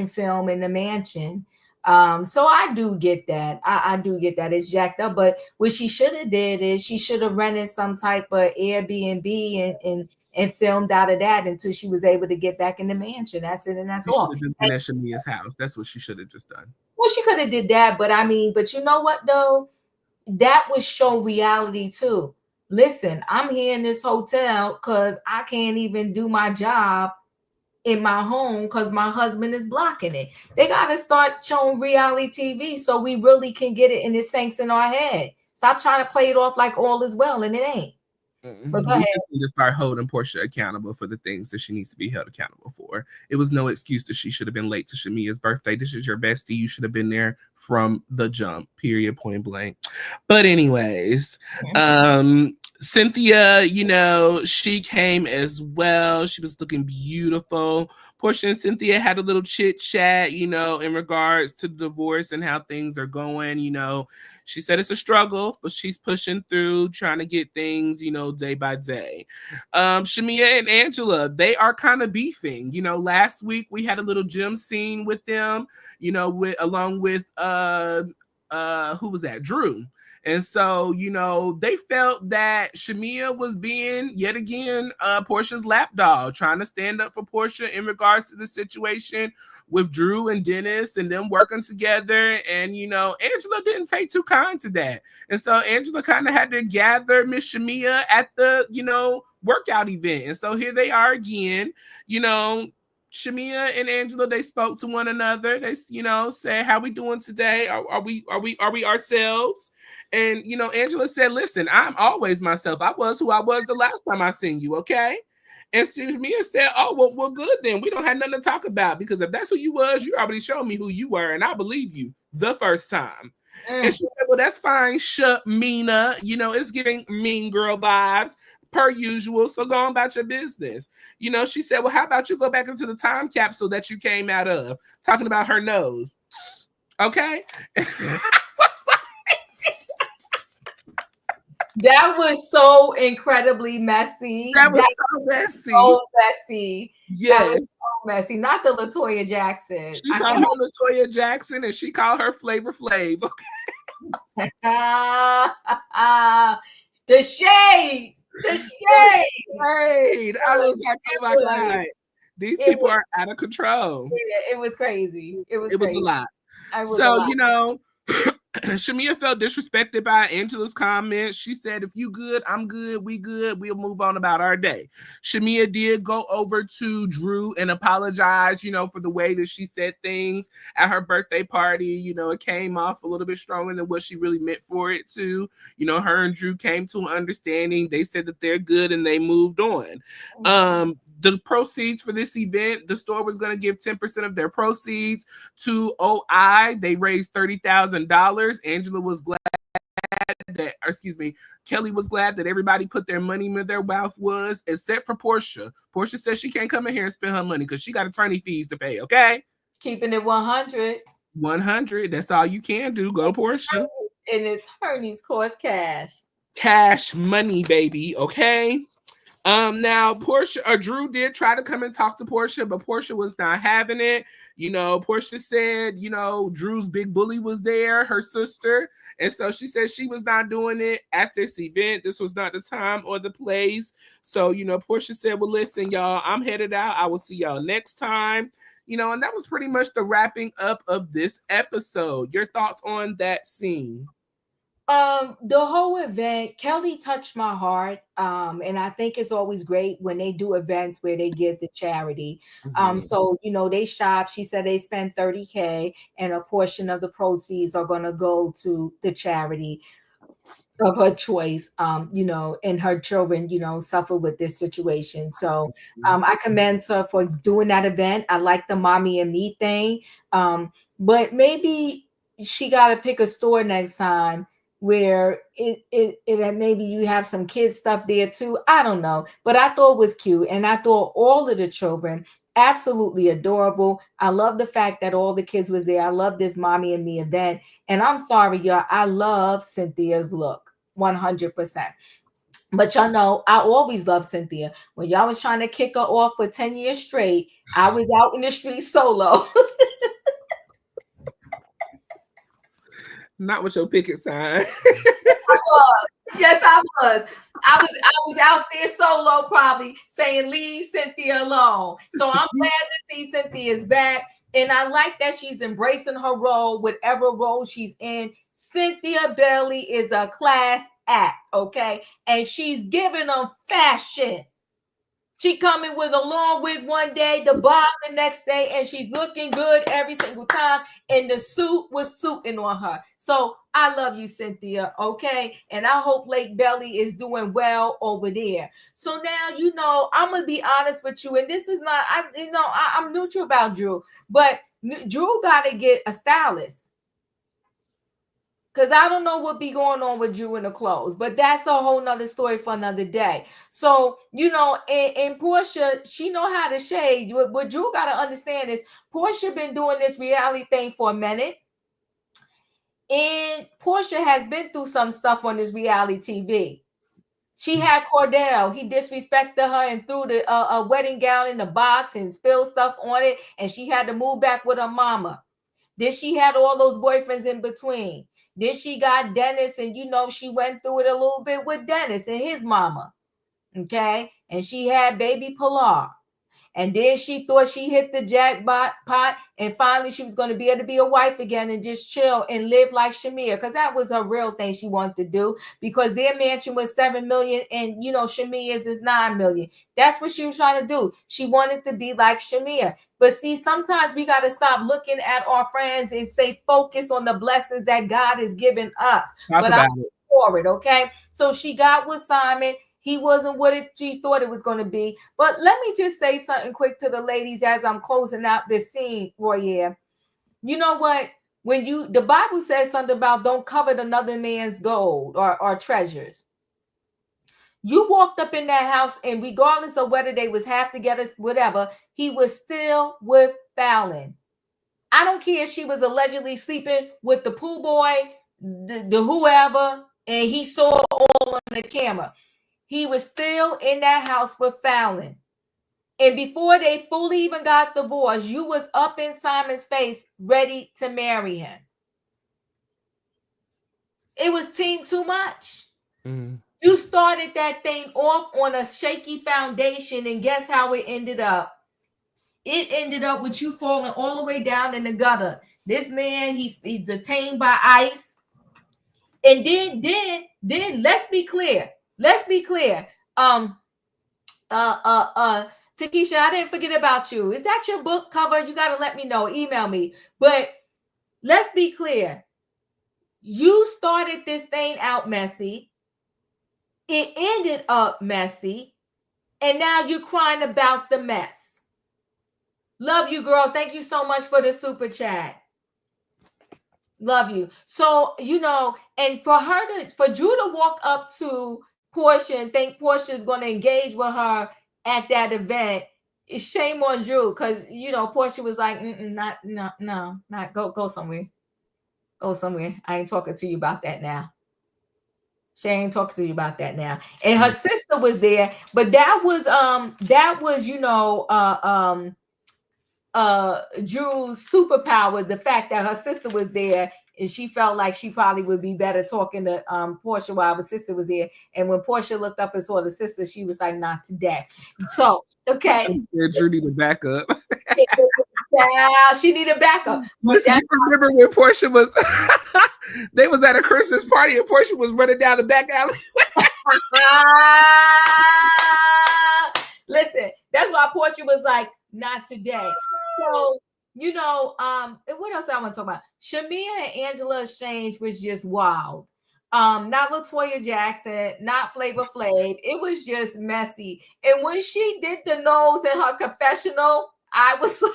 [SPEAKER 2] film in the mansion. So I do get that. I do get that. It's jacked up. But what she should have did is she should have rented some type of Airbnb and filmed out of that until she was able to get back in the mansion. That's it, and that's all.
[SPEAKER 1] She should have been at Shamia's house. That's what she should have just done.
[SPEAKER 2] Well, she could have did that, but you know what though? That would show reality too. Listen, I'm here in this hotel because I can't even do my job in my home because my husband is blocking it. They got to start showing reality TV so we really can get it and it sinks in our head. Stop trying to play it off like all is well and it ain't.
[SPEAKER 1] But we just need to start holding Porsha accountable for the things that she needs to be held accountable for. It was no excuse that she should have been late to Shamia's birthday. This is your bestie. You should have been there from the jump, period, point blank. But anyways, Cynthia, she came as well. She was looking beautiful. Porsha and Cynthia had a little chit chat, in regards to the divorce and how things are going. She said it's a struggle, but she's pushing through, trying to get things, day by day. Shamea and Angela, they are kind of beefing. Last week we had a little gym scene with them, along with who was that? Drew. And so, they felt that Shamia was being, yet again, Porsha's lapdog, trying to stand up for Porsha in regards to the situation with Drew and Dennis and them working together. And, Angela didn't take too kind to that. And so Angela kind of had to gather Miss Shamia at the, workout event. And so here they are again, Shamia and Angela, they spoke to one another. They, said, how we doing today? Are we ourselves? And, Angela said, listen, I'm always myself. I was who I was the last time I seen you. Okay. And Shamia said, oh, well, good then. We don't have nothing to talk about because if that's who you was, you already showed me who you were. And I believe you the first time. And she said, well, that's fine. Shamina, it's giving mean girl vibes. Per usual, so go on about your business. She said, well, how about you go back into the time capsule that you came out of, talking about her nose. Okay?
[SPEAKER 2] That was so incredibly messy.
[SPEAKER 1] That was so messy.
[SPEAKER 2] So messy.
[SPEAKER 1] Yes.
[SPEAKER 2] So messy. Not the LaToya Jackson.
[SPEAKER 1] She called her LaToya Jackson and she called her Flavor Flav.
[SPEAKER 2] Okay? The shade. The shade.
[SPEAKER 1] I was like, oh my God. These people are out of control.
[SPEAKER 2] Yeah, it was crazy. It was
[SPEAKER 1] a lot. Shamia felt disrespected by Angela's comments. She said, if you good, I'm good, we good, we'll move on about our day. Shamia did go over to Drew and apologize, for the way that she said things at her birthday party. It came off a little bit stronger than what she really meant for it to. Her and Drew came to an understanding. They said that they're good and they moved on. The proceeds for this event, the store was going to give 10% of their proceeds to OI. They raised $30,000. Angela was glad that, Kelli was glad that everybody put their money where their mouth was, except for Porsha. Porsha says she can't come in here and spend her money because she got attorney fees to pay, okay?
[SPEAKER 2] Keeping it 100.
[SPEAKER 1] 100, that's all you can do. Go Porsha.
[SPEAKER 2] And attorneys cost cash.
[SPEAKER 1] Cash money, baby, okay? Now Drew did try to come and talk to Porsha, but Porsha was not having it. Porsha said, Drew's big bully was there, her sister. And so she said she was not doing it at this event. This was not the time or the place. So, Porsha said, well, listen, y'all, I'm headed out. I will see y'all next time. and that was pretty much the wrapping up of this episode. Your thoughts on that scene?
[SPEAKER 2] The whole event, Kelly touched my heart. And I think it's always great when they do events where they give to charity. So they shop. She said they spent 30K and a portion of the proceeds are gonna go to the charity of her choice, and her children, suffer with this situation. So I commend her for doing that event. I like the mommy and me thing. But maybe she got to pick a store next time where it maybe you have some kids stuff there too. I don't know, but I thought it was cute, and I thought all of the children absolutely adorable. I love the fact that all the kids was there. I love this mommy and me event, and I'm sorry, y'all. I love Cynthia's look. 100%. But y'all know I always love Cynthia. When y'all was trying to kick her off for 10 years straight, I was out in the street solo.
[SPEAKER 1] Not with your picket sign.
[SPEAKER 2] Yes, I was. I was out there solo, probably saying leave Cynthia alone. So I'm glad to see Cynthia's back. And I like that she's embracing her role, whatever role she's in. Cynthia Bailey is a class act, okay? And she's giving them fashion. She coming with a long wig one day, the bob the next day, and she's looking good every single time. And the suit was suiting on her. So I love you, Cynthia, okay? And I hope Lake Belly is doing well over there. So now, I'm gonna be honest with you, and this is not, I'm neutral about Drew, but Drew got to get a stylist. Because I don't know what be going on with Drew in the clothes, but that's a whole nother story for another day. So, and Porsha, she know how to shade. What Drew got to understand is Porsha been doing this reality thing for a minute. And Porsha has been through some stuff on this reality TV. She had Cordell. He disrespected her and threw a wedding gown in the box and spilled stuff on it. And she had to move back with her mama. Then she had all those boyfriends in between. Then she got Dennis, and she went through it a little bit with Dennis and his mama. Okay. And she had baby Pilar. And then she thought she hit the jackpot pot, and finally she was going to be able to be a wife again and just chill and live like Shamia, because that was her real thing she wanted to do, because their mansion was $7 million and Shamia's is $9 million. That's what she was trying to do. She wanted to be like Shamia. But see, sometimes we got to stop looking at our friends and stay focused on the blessings that God has given us. But I'm for it, okay? So she got with Simon. He wasn't what she thought it was going to be. But let me just say something quick to the ladies as I'm closing out this scene, Royaire. You know what? When the Bible says something about don't covet another man's gold or treasures. You walked up in that house, and regardless of whether they was half together, whatever, he was still with Fallon. I don't care if she was allegedly sleeping with the pool boy, the whoever, and he saw all on the camera. He was still in that house with Fallon. And before they fully even got divorced, you was up in Simon's face ready to marry him. It was team too much. You started that thing off on a shaky foundation, and guess how it ended up? It ended up with you falling all the way down in the gutter. This man, he's detained by ICE. And then let's be clear. Takesha, I didn't forget about you. Is that your book cover? You got to let me know. Email me. But let's be clear. You started this thing out messy. It ended up messy. And now you're crying about the mess. Love you, girl. Thank you so much for the super chat. Love you. So, and for Drew to walk up to Porsha and think Porsha is going to engage with her at that event, it's shame on Drew, because Porsha was like, not go somewhere. Go somewhere. I ain't talking to you about that now. She ain't talking to you about that now. And her sister was there, but that was Drew's superpower, the fact that her sister was there. And she felt like she probably would be better talking to Porsha while her sister was there. And when Porsha looked up and saw the sister, she was like, not today. So, okay.
[SPEAKER 1] Drew need to back up.
[SPEAKER 2] Yeah, she needed backup. But
[SPEAKER 1] Listen, you remember when Porsha was they was at a Christmas party and Porsha was running down the back alley?
[SPEAKER 2] Listen, that's why Porsha was like, not today. So, and what else I want to talk about? Shamia and Angela exchange was just wild. Not Latoya Jackson, not Flavor Flav. It was just messy. And when she did the nose in her confessional, I was like,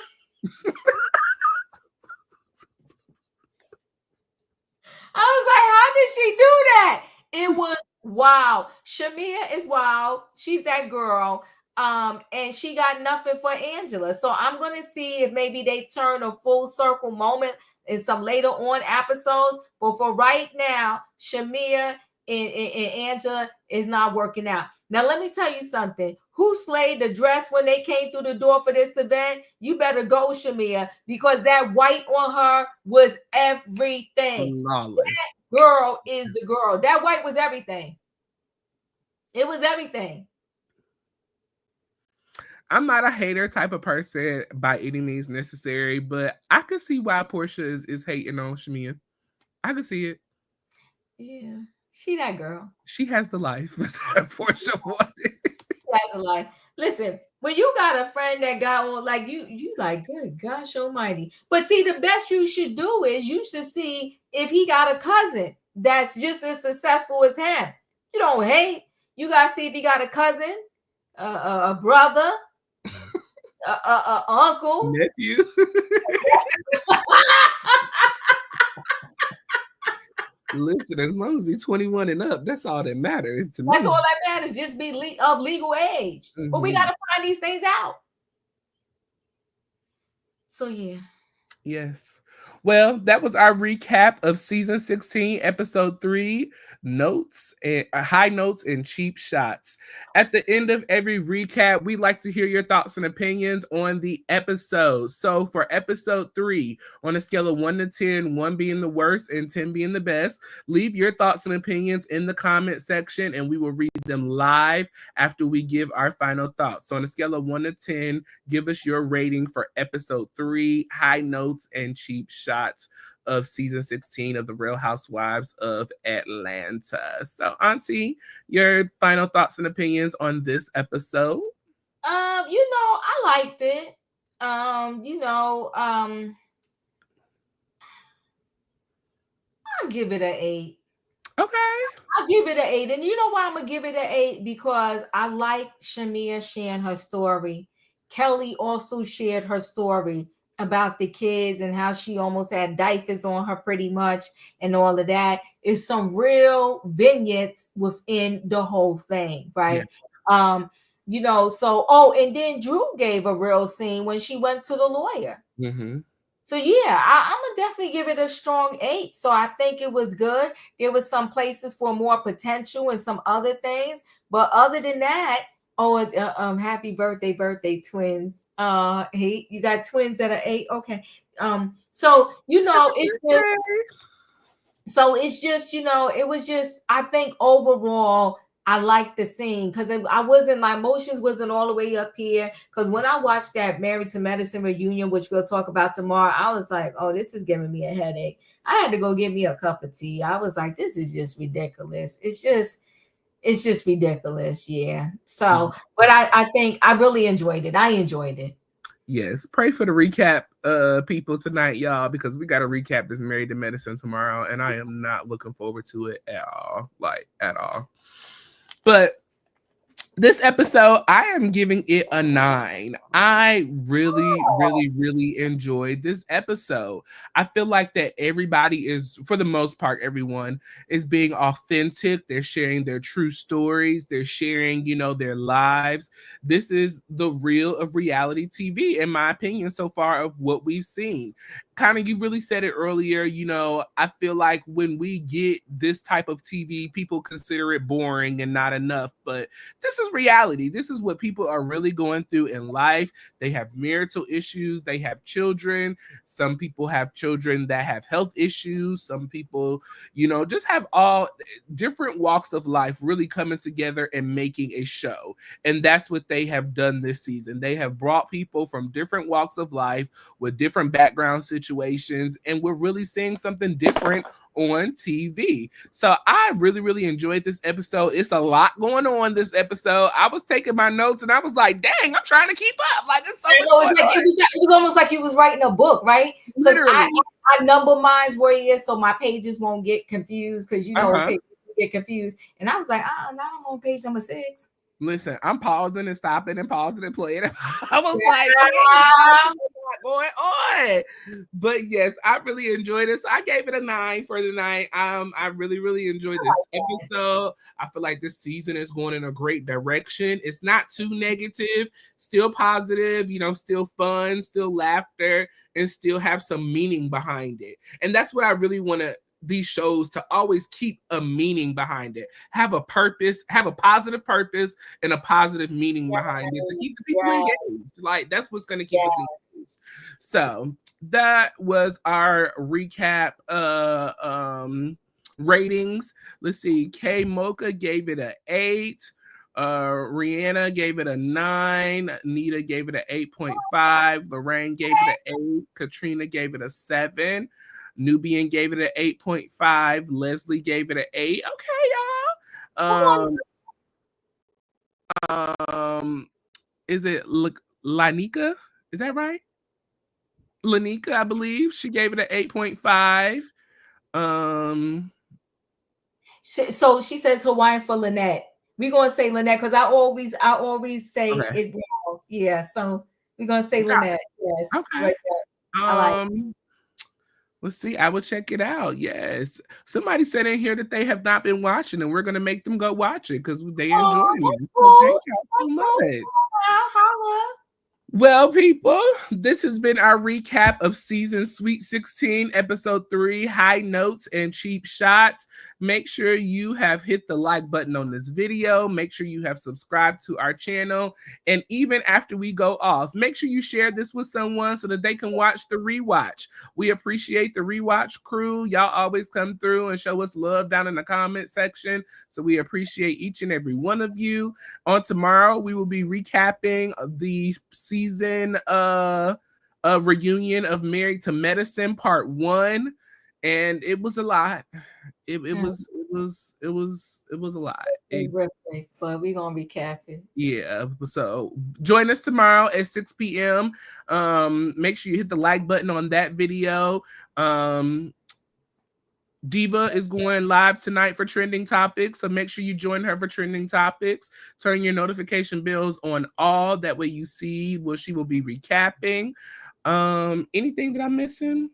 [SPEAKER 2] how did she do that? It was wow. Shamia is wild. She's that girl. And she got nothing for Angela. So I'm gonna see if maybe they turn a full circle moment in some later on episodes. But for right now, Shamia and Angela is not working out. Now let me tell you something. Who slayed the dress when they came through the door for this event? You better go, Shamia, because that white on her was everything.
[SPEAKER 1] Flawless.
[SPEAKER 2] That girl is the girl. That white was everything. It was everything.
[SPEAKER 1] I'm not a hater type of person by any means necessary, but I can see why Porsha is hating on Shamia. I can see it.
[SPEAKER 2] Yeah, she that girl.
[SPEAKER 1] She has the life that Porsha wanted.
[SPEAKER 2] She has a life. Listen, when you got a friend that got on, like you like, good gosh almighty. But see, the best you should do is you should see if he got a cousin that's just as successful as him. You don't hate. You gotta see if he got a cousin, a brother, uncle,
[SPEAKER 1] nephew. Listen, as long as he's 21 and up, that's all that matters to me.
[SPEAKER 2] That's all that matters. Just be of legal age. Mm-hmm. But we got to find these things out. So, yeah.
[SPEAKER 1] Yes. Well, that was our recap of season 16, episode 3, notes and high notes and cheap shots. At the end of every recap, we like to hear your thoughts and opinions on the episode. So for episode 3, on a scale of 1 to 10, 1 being the worst and 10 being the best, leave your thoughts and opinions in the comment section and we will read them live after we give our final thoughts. So on a scale of 1 to 10, give us your rating for episode 3, high notes and cheap shots of season 16 of the Real Housewives of Atlanta. So, Auntie, your final thoughts and opinions on this episode?
[SPEAKER 2] I liked it. I'll give it an 8.
[SPEAKER 1] Okay.
[SPEAKER 2] I'll give it an 8. And you know why I'm gonna give it an 8? Because I like Shamia sharing her story. Kelli also shared her story about the kids and how she almost had diapers on her pretty much and all of that. Is some real vignettes within the whole thing, right? Yes. And then Drew gave a real scene when she went to the lawyer.
[SPEAKER 1] Mm-hmm.
[SPEAKER 2] So yeah, I'm gonna definitely give it a strong 8. So I think it was good. There was some places for more potential and some other things, but other than that, happy birthday twins. Hey, you got twins that are 8. Okay. It's just it was just, I think overall I liked the scene because my emotions wasn't all the way up here. Because when I watched that Married to Medicine reunion, which we'll talk about tomorrow, I was like, oh, this is giving me a headache. I had to go get me a cup of tea. I was like, this is just ridiculous. It's just ridiculous. Yeah. So, but I think I really enjoyed it. I enjoyed it.
[SPEAKER 1] Yes. Pray for the recap people tonight, y'all, because we got to recap this Married to Medicine tomorrow. And I am not looking forward to it at all. Like, at all. But this episode, I am giving it a 9. I really, really, really enjoyed this episode. I feel like that everybody is, for the most part, everyone is being authentic. They're sharing their true stories. They're sharing, their lives. This is the real of reality TV, in my opinion, so far of what we've seen. Kind of, you really said it earlier, I feel like when we get this type of TV, people consider it boring and not enough. But this is is reality. This is what people are really going through in life. They have marital issues. They have children. Some people have children that have health issues. Some people, just have all different walks of life really coming together and making a show. And that's what they have done this season. They have brought people from different walks of life with different background situations, and we're really seeing something different on TV. So I really, really enjoyed this episode. It's a lot going on this episode. I was taking my notes and I was like, dang, I'm trying to keep up. Like, it's so much going on.
[SPEAKER 2] It was almost like he was writing a book, right?
[SPEAKER 1] Literally.
[SPEAKER 2] I number mines where he is so my pages won't get confused, because pages get confused. And I was like, now I'm on page number 6.
[SPEAKER 1] Listen, I'm pausing and stopping and pausing and playing. I was like, what's going on? But yes, I really enjoyed this. I gave it a 9 for tonight. I really, really enjoyed this episode. I feel like this season is going in a great direction. It's not too negative, still positive, still fun, still laughter, and still have some meaning behind it. And that's what I really want these shows to always keep a meaning behind it, have a purpose, have a positive purpose and a positive meaning behind it to keep the people engaged. Like, that's what's going to keep us engaged. So that was our recap ratings. Let's see. K Mocha gave it an 8. Rihanna gave it a 9. Nita gave it an 8.5. Lorraine gave it an 8. Katrina gave it a 7. Nubian gave it an 8.5. Leslie gave it an 8. Okay, y'all. Is it Lanika? Is that right? Lanika, I believe. She gave it an 8.5.
[SPEAKER 2] So she says Hawaiian for Lynette. We're gonna say Lynette because I always say it wrong. Yeah, so we're gonna say Lynette. Yes.
[SPEAKER 1] Okay.
[SPEAKER 2] Right. I like it.
[SPEAKER 1] Let's see. I will check it out. Yes. Somebody said in here that they have not been watching, and we're going to make them go watch it because they enjoy it.
[SPEAKER 2] Cool.
[SPEAKER 1] Thank you so much.
[SPEAKER 2] Holla.
[SPEAKER 1] Well, people, this has been our recap of season Sweet 16, episode 3, High Notes and Cheap Shots. Make sure you have hit the like button on this video. Make sure you have subscribed to our channel. And even after we go off, make sure you share this with someone so that they can watch the rewatch. We appreciate the rewatch crew. Y'all always come through and show us love down in the comment section. So we appreciate each and every one of you. On tomorrow, we will be recapping the season reunion of Married to Medicine Part 1. And it was a lot. It was a lot.
[SPEAKER 2] But we're gonna recap it.
[SPEAKER 1] Yeah. So join us tomorrow at 6 p.m. Make sure you hit the like button on that video. Diva is going live tonight for Trending Topics, so make sure you join her for Trending Topics. Turn your notification bells on all. That way you see what she will be recapping. Anything that I'm missing?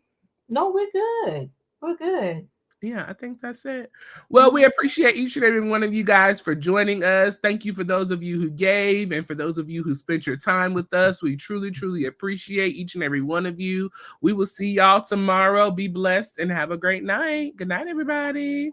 [SPEAKER 2] No, we're good. We're good.
[SPEAKER 1] Yeah, I think that's it. Well, we appreciate each and every one of you guys for joining us. Thank you for those of you who gave and for those of you who spent your time with us. We truly, truly appreciate each and every one of you. We will see y'all tomorrow. Be blessed and have a great night. Good night, everybody.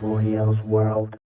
[SPEAKER 3] Royaire's World.